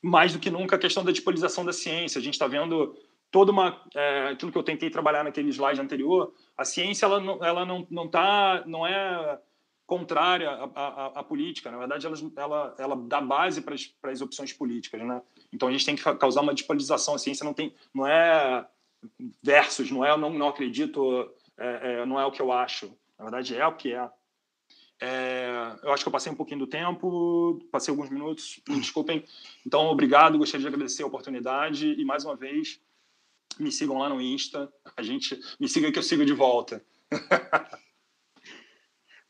mais do que nunca, a questão da disponibilização da ciência. A gente está vendo toda aquilo que eu tentei trabalhar naquele slide anterior. A ciência ela não é contrária à política. Na verdade, ela dá base para as opções políticas, né? Então a gente tem que causar uma disponibilização. A ciência não é versus, não é eu não acredito, não é o que eu acho. Na verdade, é o que é. Eu acho que eu passei um pouquinho do tempo, passei alguns minutos, me desculpem. Então, obrigado, gostaria de agradecer a oportunidade e, mais uma vez, me sigam lá no Insta. Me siga que eu sigo de volta.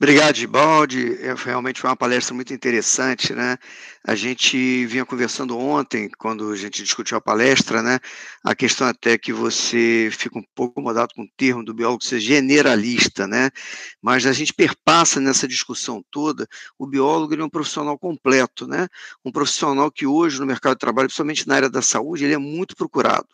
Obrigado, Gibaldi. Realmente foi uma palestra muito interessante, né? A gente vinha conversando ontem, quando a gente discutiu a palestra, né? A questão até que você fica um pouco incomodado com o termo do biólogo ser generalista, né? Mas a gente perpassa nessa discussão toda, o biólogo ele é um profissional completo, né? Um profissional que hoje no mercado de trabalho, principalmente na área da saúde, ele é muito procurado,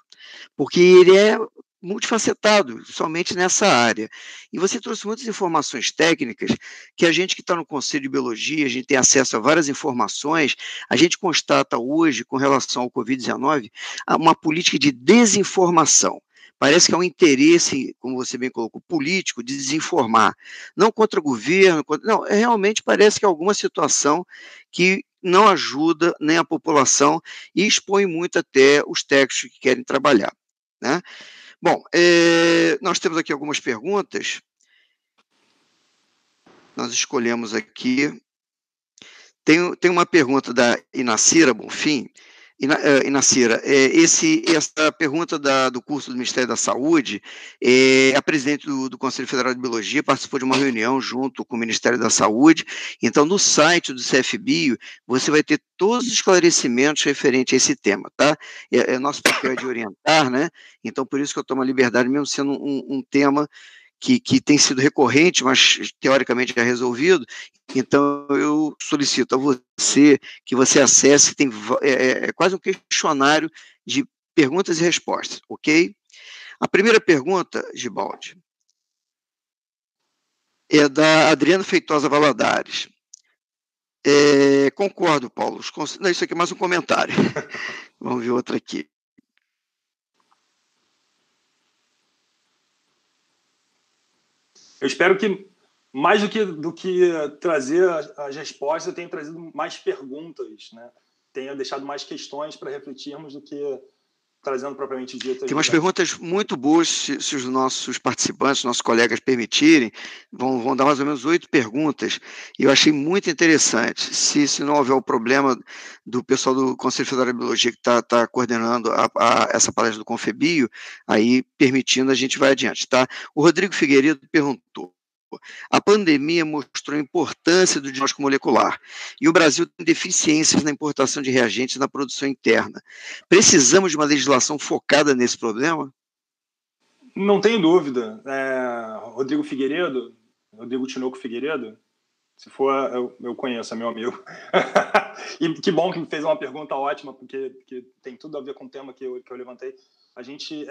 porque ele é multifacetado, somente nessa área. E você trouxe muitas informações técnicas que a gente que está no Conselho de Biologia, a gente tem acesso a várias informações, a gente constata hoje, com relação ao Covid-19, uma política de desinformação. Parece que é um interesse, como você bem colocou, político, de desinformar. Não contra o governo, não, realmente parece que é alguma situação que não ajuda nem a população e expõe muito até os técnicos que querem trabalhar, né? Bom, nós temos aqui algumas perguntas, nós escolhemos aqui. Tem uma pergunta da Inacira Bonfim. Inacira, essa pergunta do curso do Ministério da Saúde, a presidente do Conselho Federal de Biologia participou de uma reunião junto com o Ministério da Saúde. Então, no site do CFBio, você vai ter todos os esclarecimentos referentes a esse tema, tá? Nosso papel é de orientar, né? Então, por isso que eu tomo a liberdade, mesmo sendo um tema que tem sido recorrente, mas teoricamente é resolvido. Então, eu solicito a você que você acesse, tem quase um questionário de perguntas e respostas, ok? A primeira pergunta, Gibaldi, é da Adriana Feitosa Valadares. Concordo, Paulo. Não, isso aqui é mais um comentário. Vamos ver outra aqui. Eu espero que, mais do que trazer as respostas, eu tenha trazido mais perguntas, né? Tenha deixado mais questões para refletirmos do que trazendo propriamente dito. Tem umas perguntas muito boas, se os nossos participantes, nossos colegas permitirem, vão dar mais ou menos 8 perguntas, e eu achei muito interessante. Se não houver o problema do pessoal do Conselho Federal de Biologia que está coordenando essa palestra do Confebio, aí permitindo, a gente vai adiante, tá? O Rodrigo Figueiredo perguntou: a pandemia mostrou a importância do diagnóstico molecular e o Brasil tem deficiências na importação de reagentes na produção interna. Precisamos de uma legislação focada nesse problema? Não tenho dúvida. Rodrigo Tinoco Figueiredo, se for, eu conheço, é meu amigo. E que bom que me fez uma pergunta ótima, porque tem tudo a ver com o tema que eu levantei. A gente,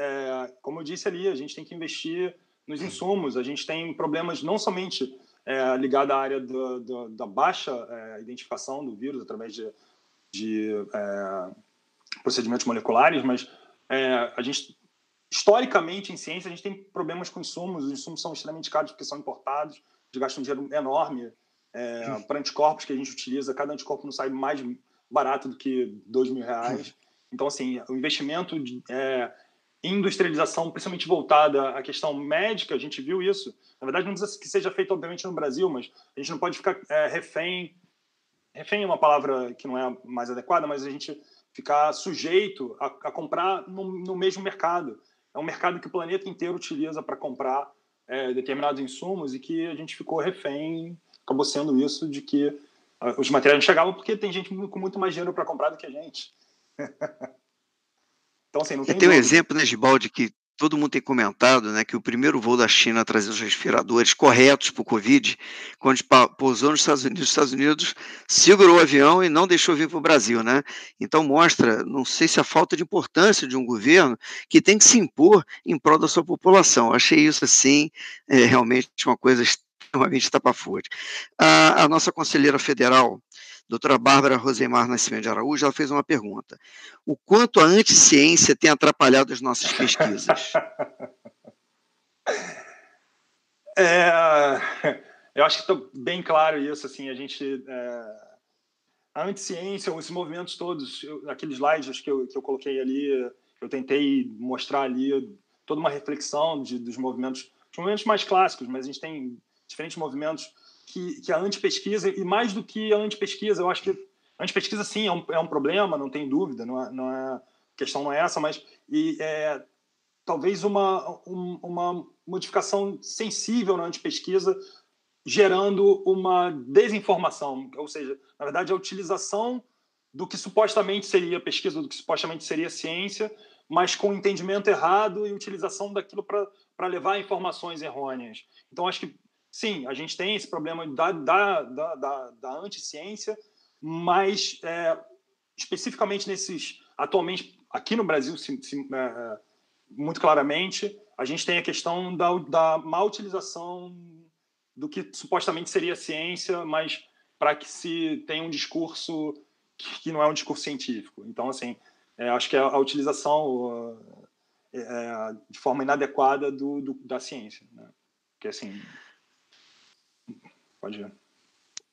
como eu disse ali, a gente tem que investir nos insumos. A gente tem problemas não somente ligados à área da baixa identificação do vírus através de procedimentos moleculares, mas a gente, historicamente, em ciência, a gente tem problemas com insumos. Os insumos são extremamente caros porque são importados, de gastam um dinheiro enorme para anticorpos que a gente utiliza. Cada anticorpo não sai mais barato do que R$2.000. Então, assim, o investimento em industrialização, principalmente voltada à questão médica, a gente viu isso. Na verdade, não precisa que seja feito, obviamente, no Brasil, mas a gente não pode ficar refém. Refém é uma palavra que não é mais adequada, mas a gente ficar sujeito a comprar no mesmo mercado. É um mercado que o planeta inteiro utiliza para comprar determinados insumos e que a gente ficou refém, acabou sendo isso, de que os materiais não chegavam porque tem gente com muito mais dinheiro para comprar do que a gente. Então, assim, não tem Tem um dúvida. exemplo, né, Gibaldi, que todo mundo tem comentado, né, que o primeiro voo da China a trazer os respiradores corretos para o Covid, quando pousou nos Estados Unidos, os Estados Unidos segurou o avião e não deixou vir para o Brasil, né? Então mostra, não sei se a falta de importância de um governo que tem que se impor em prol da sua população. Eu achei isso, assim, realmente uma coisa extremamente estapafúrdia. A nossa conselheira federal, doutora Bárbara Rosemar Nascimento de Araújo, ela fez uma pergunta: o quanto a anticiência tem atrapalhado as nossas pesquisas? Eu acho que está bem claro isso. Assim, a anticiência, esses movimentos todos, aqueles slides que eu coloquei ali, eu tentei mostrar ali toda uma reflexão dos movimentos mais clássicos, mas a gente tem diferentes movimentos que a antipesquisa, e mais do que a antipesquisa, eu acho que a antipesquisa, sim, é um problema, não tem dúvida, a questão não é essa, mas talvez uma modificação sensível na antipesquisa, gerando uma desinformação, ou seja, na verdade, a utilização do que supostamente seria pesquisa, do que supostamente seria ciência, mas com entendimento errado e utilização daquilo para levar informações errôneas. Então, acho que, sim, a gente tem esse problema da anticiência, mas especificamente atualmente, aqui no Brasil, muito claramente, a gente tem a questão da má utilização do que supostamente seria ciência, mas para que se tenha um discurso que não é um discurso científico. Então, assim, acho que a utilização de forma inadequada da ciência, né? Que, assim, pode ir.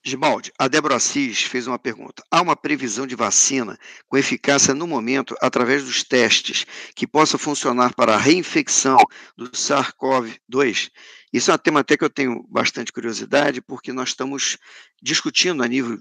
Gibaldi, a Débora Assis fez uma pergunta. Há uma previsão de vacina com eficácia no momento através dos testes que possa funcionar para a reinfecção do SARS-CoV-2? Isso é um tema até que eu tenho bastante curiosidade, porque nós estamos discutindo a nível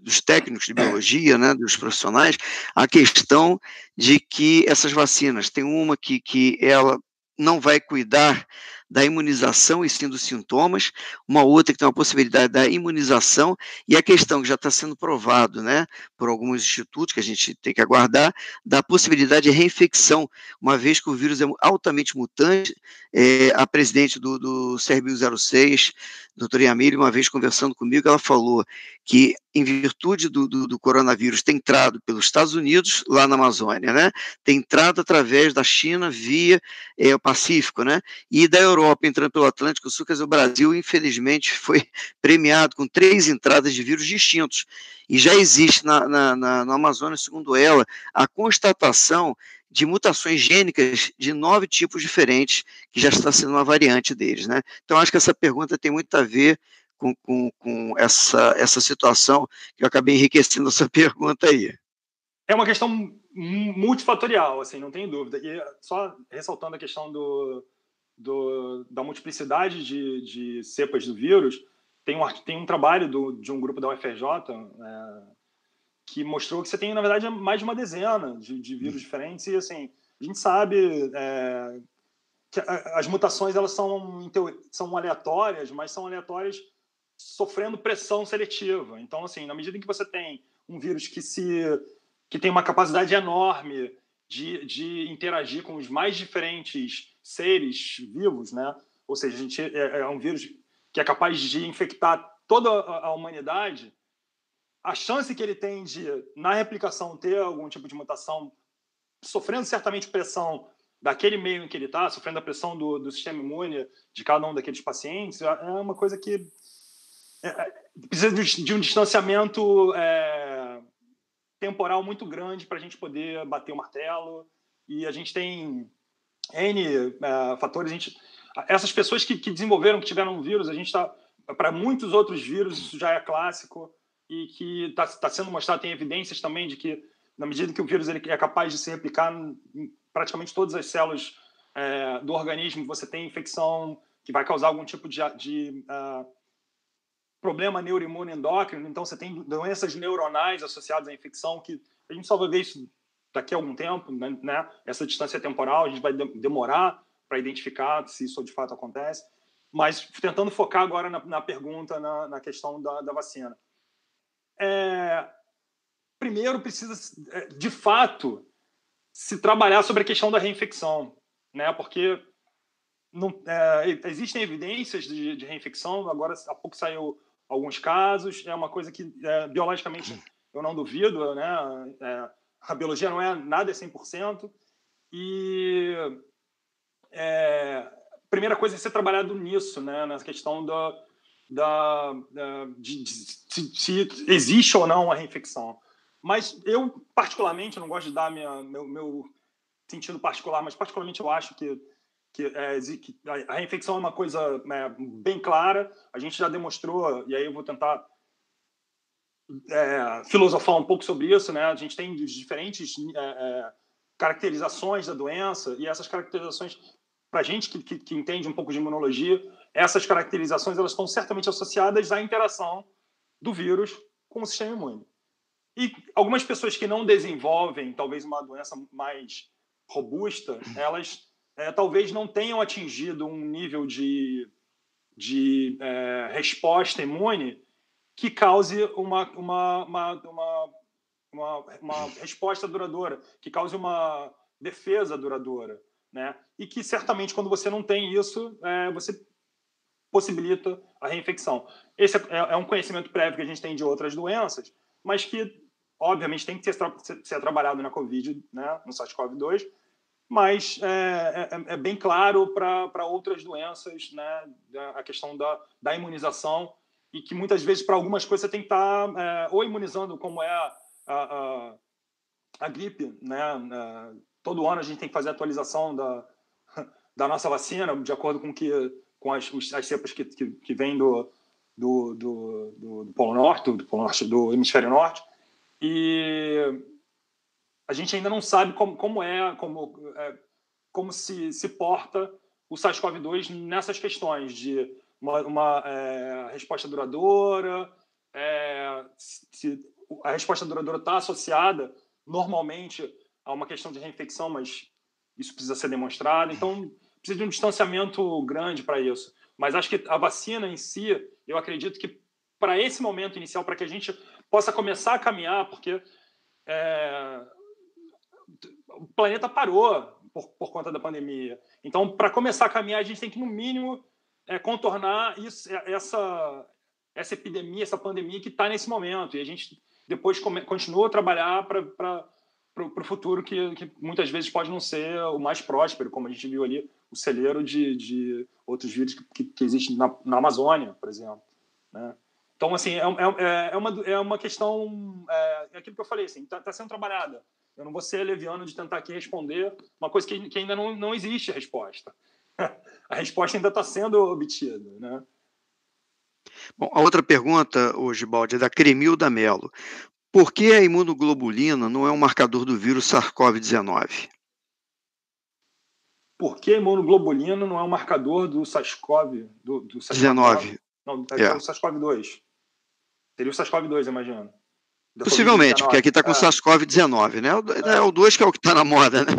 dos técnicos de biologia, né, dos profissionais, a questão de que essas vacinas, tem uma que ela não vai cuidar da imunização e sim dos sintomas, uma outra que tem uma possibilidade da imunização, e a questão que já está sendo provado, né, por alguns institutos, que a gente tem que aguardar, da possibilidade de reinfecção, uma vez que o vírus é altamente mutante. A presidente do Servil 06, doutora Yamile, uma vez conversando comigo, ela falou que, em virtude do coronavírus, tem entrado pelos Estados Unidos, lá na Amazônia, né, tem entrado através da China via o Pacífico, né, e da Europa entrando pelo Atlântico Sul. Quer dizer, o Brasil, infelizmente, foi premiado com 3 entradas de vírus distintos. E já existe na Amazônia, segundo ela, a constatação de mutações gênicas de 9 tipos diferentes, que já está sendo uma variante deles, né? Então, acho que essa pergunta tem muito a ver com essa situação, que eu acabei enriquecendo a sua pergunta aí. É uma questão multifatorial, assim, não tem dúvida. E só ressaltando a questão da multiplicidade de cepas do vírus, tem um trabalho de um grupo da UFRJ que mostrou que você tem, na verdade, mais de uma dezena de vírus diferentes. E, assim, a gente sabe que as mutações elas são aleatórias, mas são aleatórias sofrendo pressão seletiva. Então, assim, na medida em que você tem um vírus que tem uma capacidade enorme de interagir com os mais diferentes seres vivos, né? Ou seja, a gente é um vírus que é capaz de infectar toda a humanidade. A chance que ele tem de, na replicação, ter algum tipo de mutação, sofrendo certamente pressão daquele meio em que ele está, sofrendo a pressão do sistema imune de cada um daqueles pacientes, é uma coisa que precisa de um distanciamento temporal muito grande para a gente poder bater o martelo. E a gente tem N fatores. Essas pessoas que desenvolveram, que tiveram um vírus, a gente está... Para muitos outros vírus, isso já é clássico e que está sendo mostrado, tem evidências também de que, na medida que o vírus ele é capaz de se replicar em praticamente todas as células do organismo, você tem infecção que vai causar algum tipo de problema neuroimune endócrino. Então, você tem doenças neuronais associadas à infecção, que a gente só vai ver isso daqui a algum tempo, né? Essa distância temporal, a gente vai demorar para identificar se isso de fato acontece. Mas tentando focar agora na pergunta, na questão da vacina. Primeiro, precisa, de fato, se trabalhar sobre a questão da reinfecção, né? Porque existem evidências de reinfecção. Agora, há pouco saiu alguns casos. É uma coisa que, biologicamente, eu não duvido, né? A biologia não é nada 100%. E a primeira coisa é ser trabalhado nisso, né? Nessa questão se existe ou não a reinfecção. Mas eu, particularmente, não gosto de dar meu sentido particular, mas particularmente eu acho que a reinfecção é uma coisa bem clara. A gente já demonstrou, e aí eu vou tentar filosofar um pouco sobre isso, né? A gente tem diferentes caracterizações da doença, e essas caracterizações, para a gente que entende um pouco de imunologia, essas caracterizações elas estão certamente associadas à interação do vírus com o sistema imune. E algumas pessoas que não desenvolvem, talvez, uma doença mais robusta, elas talvez não tenham atingido um nível de resposta imune que cause uma resposta duradoura, que cause uma defesa duradoura, né? E que, certamente, quando você não tem isso, você possibilita a reinfecção. Esse é um conhecimento prévio que a gente tem de outras doenças, mas que, obviamente, tem que ser trabalhado na COVID, né, no SARS-CoV-2, mas é bem claro para outras doenças, né, a questão da imunização, e que muitas vezes, para algumas coisas, você tem que estar ou imunizando, como a gripe, né? Todo ano a gente tem que fazer a atualização da nossa vacina, de acordo com as cepas que vêm do Polo Norte, do Hemisfério Norte, e a gente ainda não sabe como se porta o SARS-CoV-2 nessas questões de uma resposta duradoura, se a resposta duradoura está associada normalmente a uma questão de reinfecção, mas isso precisa ser demonstrado. Então, precisa de um distanciamento grande para isso. Mas acho que a vacina em si, eu acredito que para esse momento inicial, para que a gente possa começar a caminhar, porque o planeta parou por conta da pandemia. Então, para começar a caminhar, a gente tem que, no mínimo, contornar essa epidemia, essa pandemia que está nesse momento. E a gente depois continua a trabalhar para o futuro, que muitas vezes pode não ser o mais próspero, como a gente viu ali, o celeiro de outros vírus que existem na Amazônia, por exemplo. Né? Então, assim, é uma questão... É aquilo que eu falei, assim, está sendo trabalhada. Eu não vou ser leviano de tentar aqui responder uma coisa que ainda não existe a resposta. A resposta ainda está sendo obtida, né? Bom, a outra pergunta, Gibaldi, é da Cremilda Mello. Por que a imunoglobulina não é um marcador do vírus SARS-CoV-19? Por que a imunoglobulina não é um marcador do SARS-CoV? Do SARS-CoV-19? Não, o SARS-CoV-2. Seria o SARS-CoV-2, imagino. Possivelmente, porque aqui está com SARS-CoV-19, né? É o 2 que é o que está na moda, né?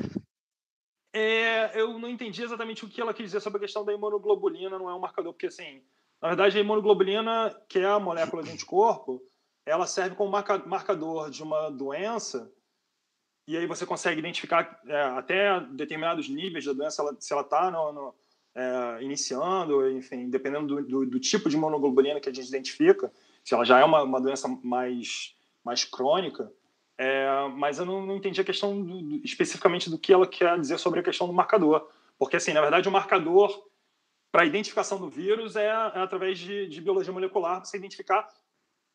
Eu não entendi exatamente o que ela quis dizer sobre a questão da imunoglobulina, não é um marcador, porque, assim, na verdade, a imunoglobulina, que é a molécula de anticorpo, ela serve como marcador de uma doença, e aí você consegue identificar até determinados níveis da doença, se ela está iniciando, enfim, dependendo do tipo de imunoglobulina que a gente identifica, se ela já é uma doença mais crônica. Mas eu não entendi a questão especificamente do que ela quer dizer sobre a questão do marcador. Porque, assim, na verdade, o marcador para a identificação do vírus é através de biologia molecular, você identificar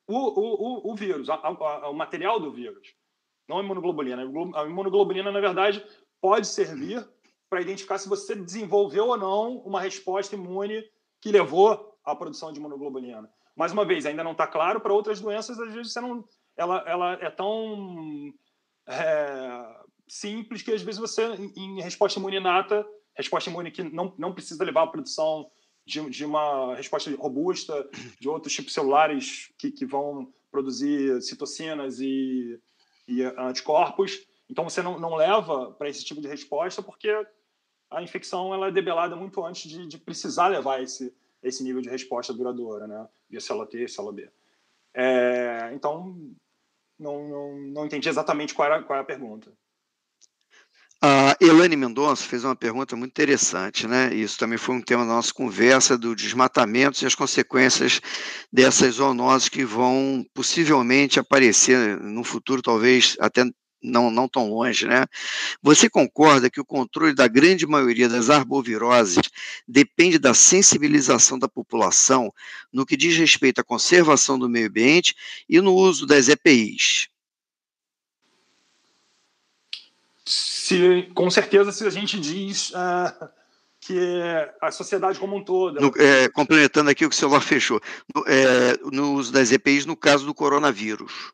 o vírus, o material do vírus, não a imunoglobulina. A imunoglobulina, na verdade, pode servir para identificar se você desenvolveu ou não uma resposta imune que levou à produção de imunoglobulina. Mais uma vez, ainda não está claro. Para outras doenças, às vezes ela é tão simples que às vezes você, em resposta imune inata, resposta imune que não precisa levar à produção de uma resposta robusta, de outros tipos celulares que vão produzir citocinas e anticorpos. Então, você não leva para esse tipo de resposta porque a infecção ela é debelada muito antes de precisar levar esse nível de resposta duradoura, né? Via célula T, célula B. Então, não entendi exatamente qual é a pergunta. A Elane Mendonça fez uma pergunta muito interessante, né? Isso também foi um tema da nossa conversa, do desmatamento e as consequências dessas zoonoses que vão possivelmente aparecer no futuro, talvez até não tão longe, né? Você concorda que o controle da grande maioria das arboviroses depende da sensibilização da população no que diz respeito à conservação do meio ambiente e no uso das EPIs? Com certeza, se a gente diz que a sociedade como um todo... complementando aqui o que o celular fechou, no uso das EPIs no caso do coronavírus,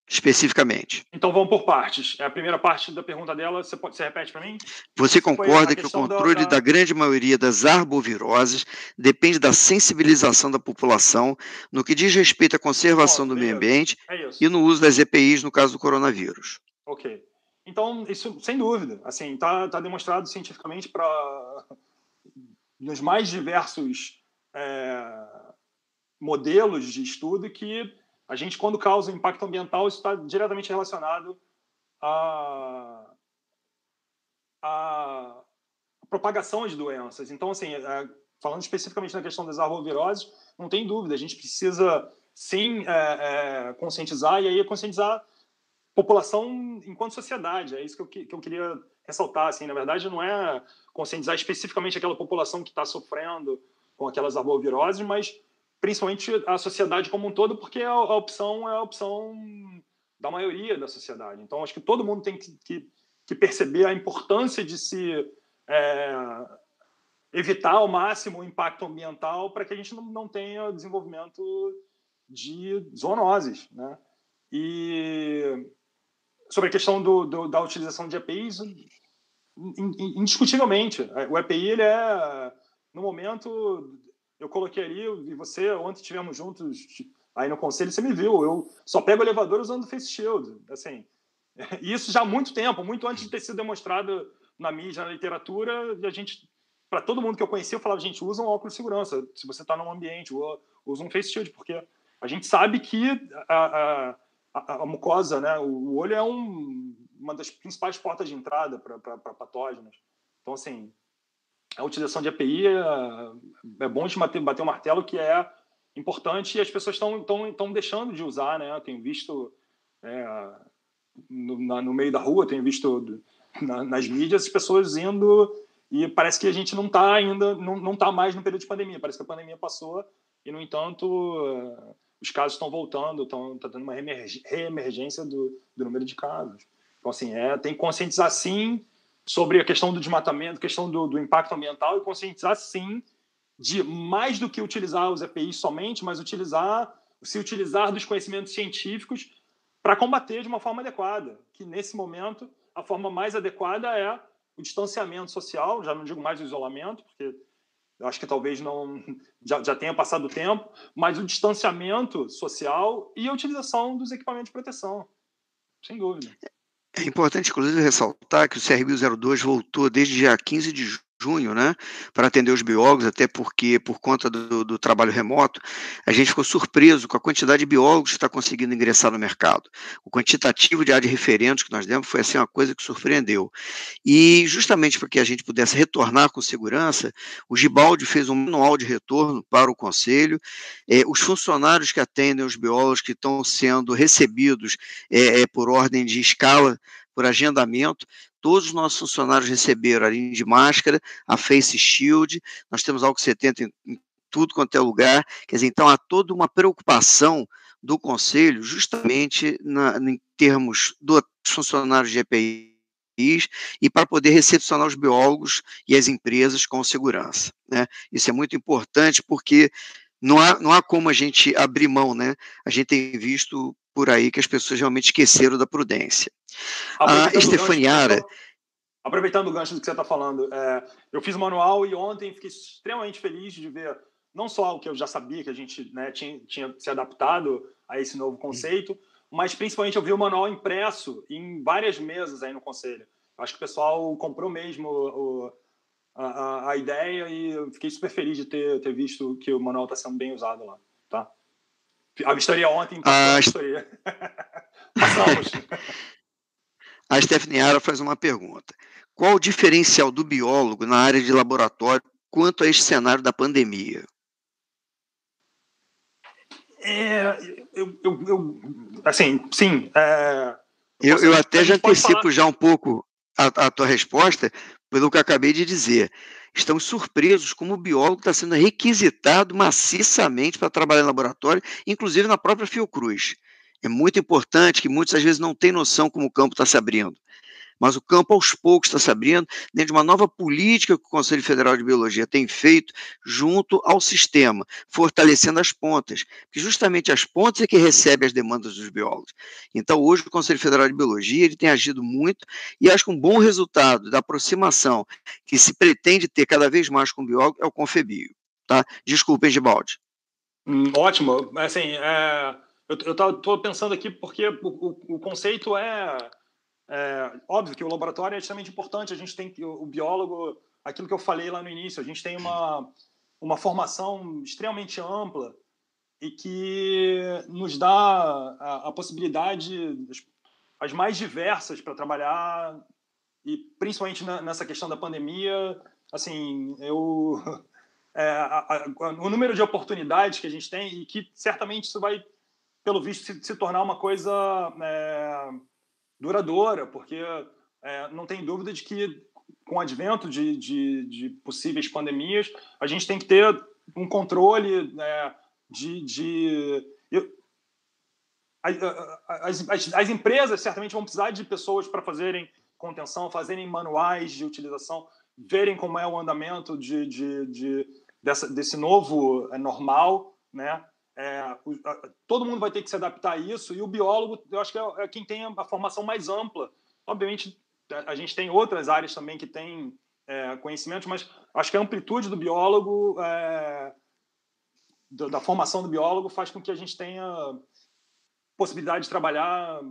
especificamente. Então vamos por partes. A primeira parte da pergunta dela, você repete para mim? Você concorda que o controle da grande maioria das arboviroses depende da sensibilização da população no que diz respeito à conservação do meio ambiente e no uso das EPIs no caso do coronavírus? Ok. Então, isso, sem dúvida, assim, tá demonstrado cientificamente nos mais diversos modelos de estudo que a gente, quando causa impacto ambiental, isso está diretamente relacionado à propagação de doenças. Então, assim, falando especificamente na questão das arboviroses, não tem dúvida, a gente precisa, sim, conscientizar, e aí conscientizar população enquanto sociedade. É isso que eu queria ressaltar. Assim, na verdade, não é conscientizar especificamente aquela população que está sofrendo com aquelas arboviroses, mas principalmente a sociedade como um todo, porque a opção é a opção da maioria da sociedade. Então, acho que todo mundo tem que perceber a importância de se evitar ao máximo o impacto ambiental para que a gente não tenha desenvolvimento de zoonoses, né? E sobre a questão da utilização de EPIs, indiscutivelmente, o EPI, ele no momento, eu coloquei ali, e você, ontem estivemos juntos aí no conselho, você me viu, eu só pego o elevador usando o Face Shield, assim, isso já há muito tempo, muito antes de ter sido demonstrado na mídia, na literatura, e a gente, para todo mundo que eu conhecia, eu falava, gente, usa um óculos de segurança, se você está num ambiente, usa um Face Shield, porque a gente sabe que a mucosa, né, o olho é uma das principais portas de entrada para patógenos. Então, assim, a utilização de EPI é bom de bater o martelo, que é importante, e as pessoas estão deixando de usar, né? Eu tenho visto no meio da rua, tenho visto nas mídias as pessoas indo, e parece que a gente não está ainda, não está mais no período de pandemia, parece que a pandemia passou e, no entanto, os casos estão voltando, está tendo uma reemergência do número de casos. Então, assim, tem que conscientizar, sim, sobre a questão do desmatamento, questão do impacto ambiental, e conscientizar, sim, de mais do que utilizar os EPIs somente, mas se utilizar dos conhecimentos científicos para combater de uma forma adequada, que nesse momento a forma mais adequada é o distanciamento social, já não digo mais o isolamento, porque eu acho que talvez já tenha passado o tempo, mas o distanciamento social e a utilização dos equipamentos de proteção, sem dúvida. É importante, inclusive, ressaltar que o CRB-02 voltou desde dia 15 de junho, né, para atender os biólogos, até porque, por conta do trabalho remoto, a gente ficou surpreso com a quantidade de biólogos que está conseguindo ingressar no mercado. O quantitativo de área de referentes que nós demos foi assim, uma coisa que surpreendeu. E justamente para que a gente pudesse retornar com segurança, o Gibaldi fez um manual de retorno para o Conselho, os funcionários que atendem os biólogos que estão sendo recebidos por ordem de escala, por agendamento, todos os nossos funcionários receberam a linha de máscara, a Face Shield, nós temos álcool 70 em tudo quanto é lugar, quer dizer, então há toda uma preocupação do Conselho, justamente em termos dos funcionários de EPI, e para poder recepcionar os biólogos e as empresas com segurança, né? Isso é muito importante porque não há como a gente abrir mão, né? A gente tem visto por aí que as pessoas realmente esqueceram da prudência. A Estefaniara... Aproveitando o gancho do que você está falando, eu fiz o manual e ontem fiquei extremamente feliz de ver não só o que eu já sabia, que a gente, né, tinha se adaptado a esse novo conceito, mas principalmente eu vi o manual impresso em várias mesas aí no Conselho. Acho que o pessoal comprou mesmo a ideia, e eu fiquei super feliz de ter visto que o manual está sendo bem usado lá. Tá? A vistoria ontem passou a vistoria. Passamos. A Stefaniara faz uma pergunta. Qual o diferencial do biólogo na área de laboratório quanto a este cenário da pandemia? Assim, sim. Eu até já antecipo já um pouco a tua resposta pelo que eu acabei de dizer. Estamos surpresos como o biólogo está sendo requisitado maciçamente para trabalhar em laboratório, inclusive na própria Fiocruz. É muito importante, que muitas às vezes não têm noção como o campo está se abrindo. Mas o campo aos poucos está se abrindo dentro de uma nova política que o Conselho Federal de Biologia tem feito junto ao sistema, fortalecendo as pontas, que justamente as pontas é que recebem as demandas dos biólogos. Então, hoje, o Conselho Federal de Biologia ele tem agido muito, e acho que um bom resultado da aproximação que se pretende ter cada vez mais com o biólogo é o Confebio. Tá? Desculpem, Gibaldi. Ótimo. Assim, eu estou pensando aqui porque o conceito óbvio que o laboratório é extremamente importante. A gente tem o biólogo, aquilo que eu falei lá no início, a gente tem uma formação extremamente ampla e que nos dá a possibilidade as mais diversas para trabalhar, e principalmente nessa questão da pandemia. Assim, o número de oportunidades que a gente tem, e que certamente isso vai, pelo visto, se tornar uma coisa duradoura, porque não tem dúvida de que, com o advento de possíveis pandemias, a gente tem que ter um controle as empresas certamente vão precisar de pessoas para fazerem contenção, fazerem manuais de utilização. verem como é o andamento desse novo normal, né? Todo mundo vai ter que se adaptar a isso, e o biólogo, eu acho que é quem tem a formação mais ampla. Obviamente, a gente tem outras áreas também que têm conhecimentos, mas acho que a amplitude do biólogo, da formação do biólogo, faz com que a gente tenha possibilidade de trabalhar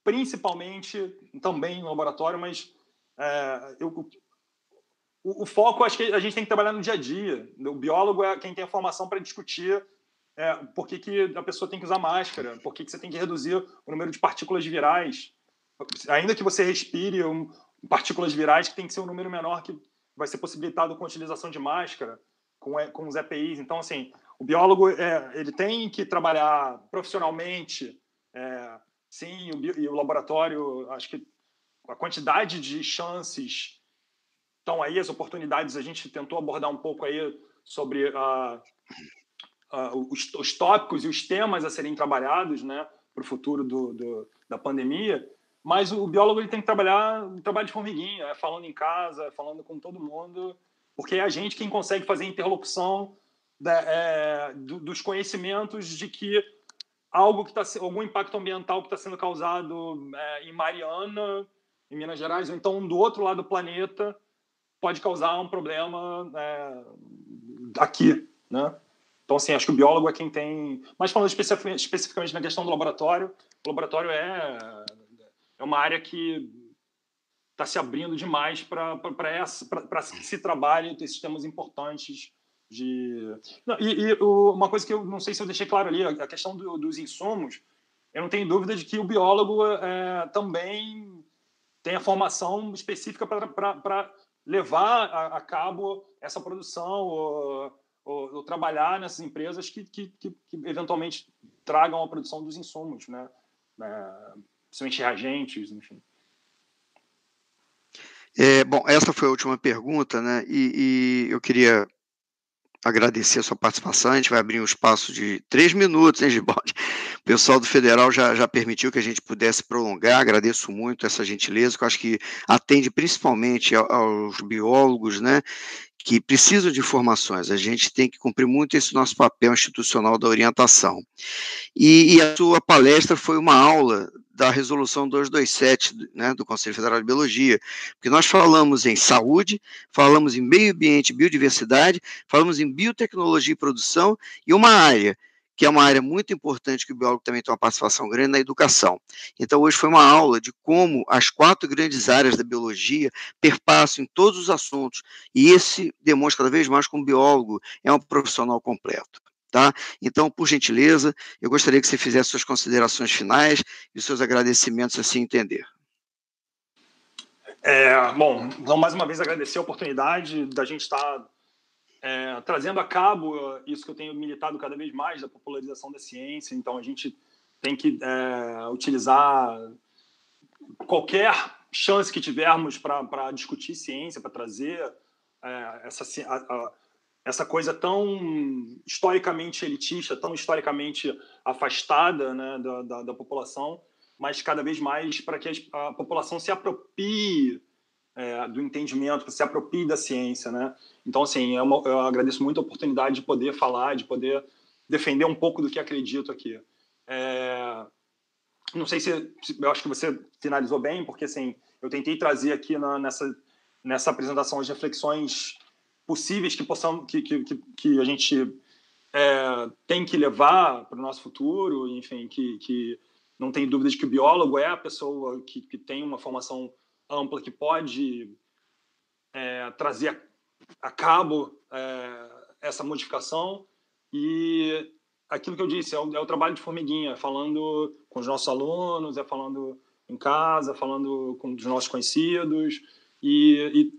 principalmente também no laboratório, mas o foco, acho que a gente tem que trabalhar no dia a dia. O biólogo é quem tem a formação para discutir por que a pessoa tem que usar máscara, por que você tem que reduzir o número de partículas virais. Ainda que você respire partículas virais, que tem que ser um número menor, que vai ser possibilitado com a utilização de máscara, com os EPIs. Então, assim, o biólogo ele tem que trabalhar profissionalmente, sim, e o laboratório, acho que a quantidade de chances estão aí, as oportunidades, a gente tentou abordar um pouco aí sobre os tópicos e os temas a serem trabalhados, né, para o futuro da pandemia, mas o biólogo ele tem que trabalhar um trabalho de formiguinha, falando em casa, falando com todo mundo, porque é a gente quem consegue fazer a interlocução dos conhecimentos de que algum impacto ambiental que está sendo causado em Mariana, em Minas Gerais, ou então do outro lado do planeta, pode causar um problema aqui, né? Então, assim, acho que o biólogo é quem tem... Mas falando especificamente na questão do laboratório, o laboratório é uma área que está se abrindo demais para que se trabalhe esses temas importantes uma coisa que eu não sei se eu deixei claro ali, a questão dos insumos, eu não tenho dúvida de que o biólogo também tem a formação específica para levar a cabo essa produção ou trabalhar nessas empresas que eventualmente tragam a produção dos insumos, né? Principalmente reagentes, enfim. Bom, essa foi a última pergunta, né? E eu queria agradecer a sua participação. A gente vai abrir um espaço de 3 minutos, hein, Gibaldi? O pessoal do Federal já permitiu que a gente pudesse prolongar. Agradeço muito essa gentileza, que eu acho que atende principalmente aos biólogos, né, que precisam de informações. A gente tem que cumprir muito esse nosso papel institucional da orientação. E a sua palestra foi uma aula da Resolução 227, né, do Conselho Federal de Biologia, porque nós falamos em saúde, falamos em meio ambiente e biodiversidade, falamos em biotecnologia e produção, e uma área, que é uma área muito importante, que o biólogo também tem uma participação grande, na educação. Então, hoje foi uma aula de como as 4 grandes áreas da biologia perpassam em todos os assuntos, e esse demonstra cada vez mais como o biólogo é um profissional completo. Tá? Então, por gentileza, eu gostaria que você fizesse suas considerações finais e os seus agradecimentos, assim entender. Bom, então, mais uma vez, agradecer a oportunidade da gente estar trazendo a cabo isso que eu tenho militado cada vez mais, da popularização da ciência. Então, a gente tem que utilizar qualquer chance que tivermos para discutir ciência, para trazer essa coisa tão historicamente elitista, tão historicamente afastada, né, da população, mas cada vez mais para que a população se aproprie do entendimento, se aproprie da ciência, né? Então, assim, eu agradeço muito a oportunidade de poder falar, de poder defender um pouco do que acredito aqui. Não sei se eu acho que você finalizou bem, porque assim, eu tentei trazer aqui nessa apresentação as reflexões possíveis que a gente tem que levar para o nosso futuro, enfim, que não tem dúvida de que o biólogo é a pessoa que tem uma formação ampla, que pode trazer a cabo essa modificação. E aquilo que eu disse, é o trabalho de formiguinha, falando com os nossos alunos, falando em casa, falando com os nossos conhecidos, e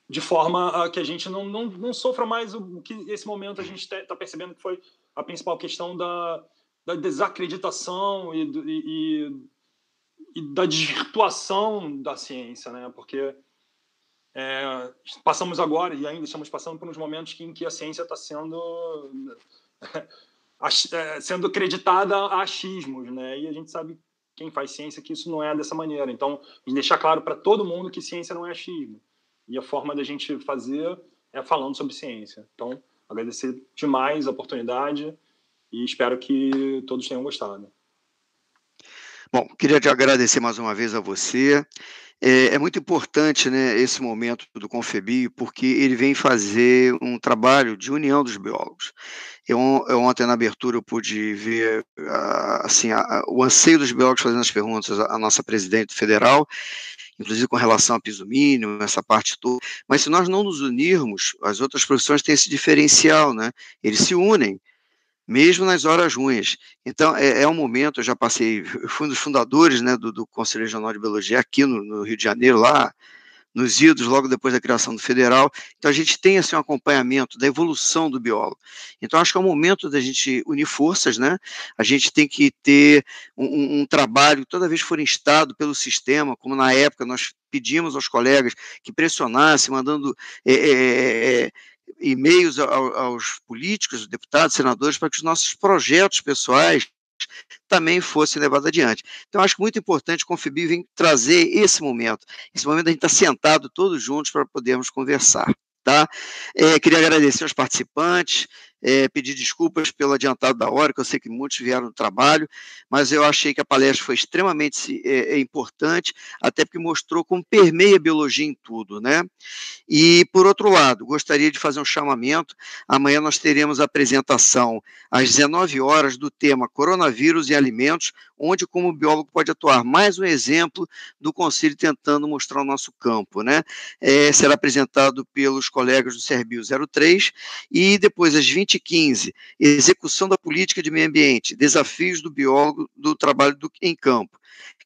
de forma que a gente não sofra mais o que esse momento a gente está percebendo que foi a principal questão da desacreditação e da desvirtuação da ciência, né? Porque passamos agora, e ainda estamos passando por uns momentos em que a ciência está sendo acreditada a achismos, né? E a gente sabe, quem faz ciência, que isso não é dessa maneira. Então, deixar claro para todo mundo que ciência não é achismo. e a forma da gente fazer é falando sobre ciência. Então, agradecer demais a oportunidade e espero que todos tenham gostado. Bom, queria te agradecer mais uma vez a você. É muito importante, né, esse momento do Confebio, porque ele vem fazer um trabalho de união dos biólogos. Eu ontem, na abertura, eu pude ver assim, o anseio dos biólogos fazendo as perguntas à nossa presidente federal, inclusive com relação ao piso mínimo, essa parte toda. Mas se nós não nos unirmos, as outras profissões têm esse diferencial, né? Eles se unem, mesmo nas horas ruins. Então, é um momento, eu já passei, eu fui um dos fundadores, né, do Conselho Regional de Biologia aqui no Rio de Janeiro, lá nos idos, logo depois da criação do federal. Então, a gente tem assim, um acompanhamento da evolução do biólogo. Então, acho que é o momento da gente unir forças, né? A gente tem que ter um trabalho, toda vez que for instado pelo sistema, como na época nós pedimos aos colegas que pressionassem, mandando e-mails aos políticos, deputados, senadores, para que os nossos projetos pessoais também fossem levados adiante. Então, acho muito importante o Confebio vir trazer esse momento da gente estar sentado todos juntos para podermos conversar. Tá? Queria agradecer aos participantes, pedir desculpas pelo adiantado da hora, que eu sei que muitos vieram do trabalho, mas eu achei que a palestra foi extremamente importante, até porque mostrou como permeia a biologia em tudo, né? E, por outro lado, gostaria de fazer um chamamento. Amanhã nós teremos a apresentação às 19 horas do tema Coronavírus e Alimentos, onde, como biólogo, pode atuar. Mais um exemplo do Conselho tentando mostrar o nosso campo, né? Será apresentado pelos colegas do Cerbio 03, e depois, às 20h15, Execução da Política de Meio Ambiente, Desafios do Biólogo do Trabalho em Campo,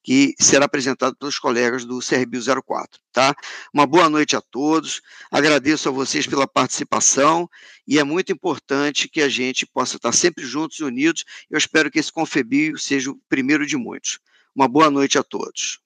que será apresentado pelos colegas do Cerbio 04, tá? Uma boa noite a todos, agradeço a vocês pela participação, e é muito importante que a gente possa estar sempre juntos e unidos. Eu espero que esse Confebio seja o primeiro de muitos. Uma boa noite a todos.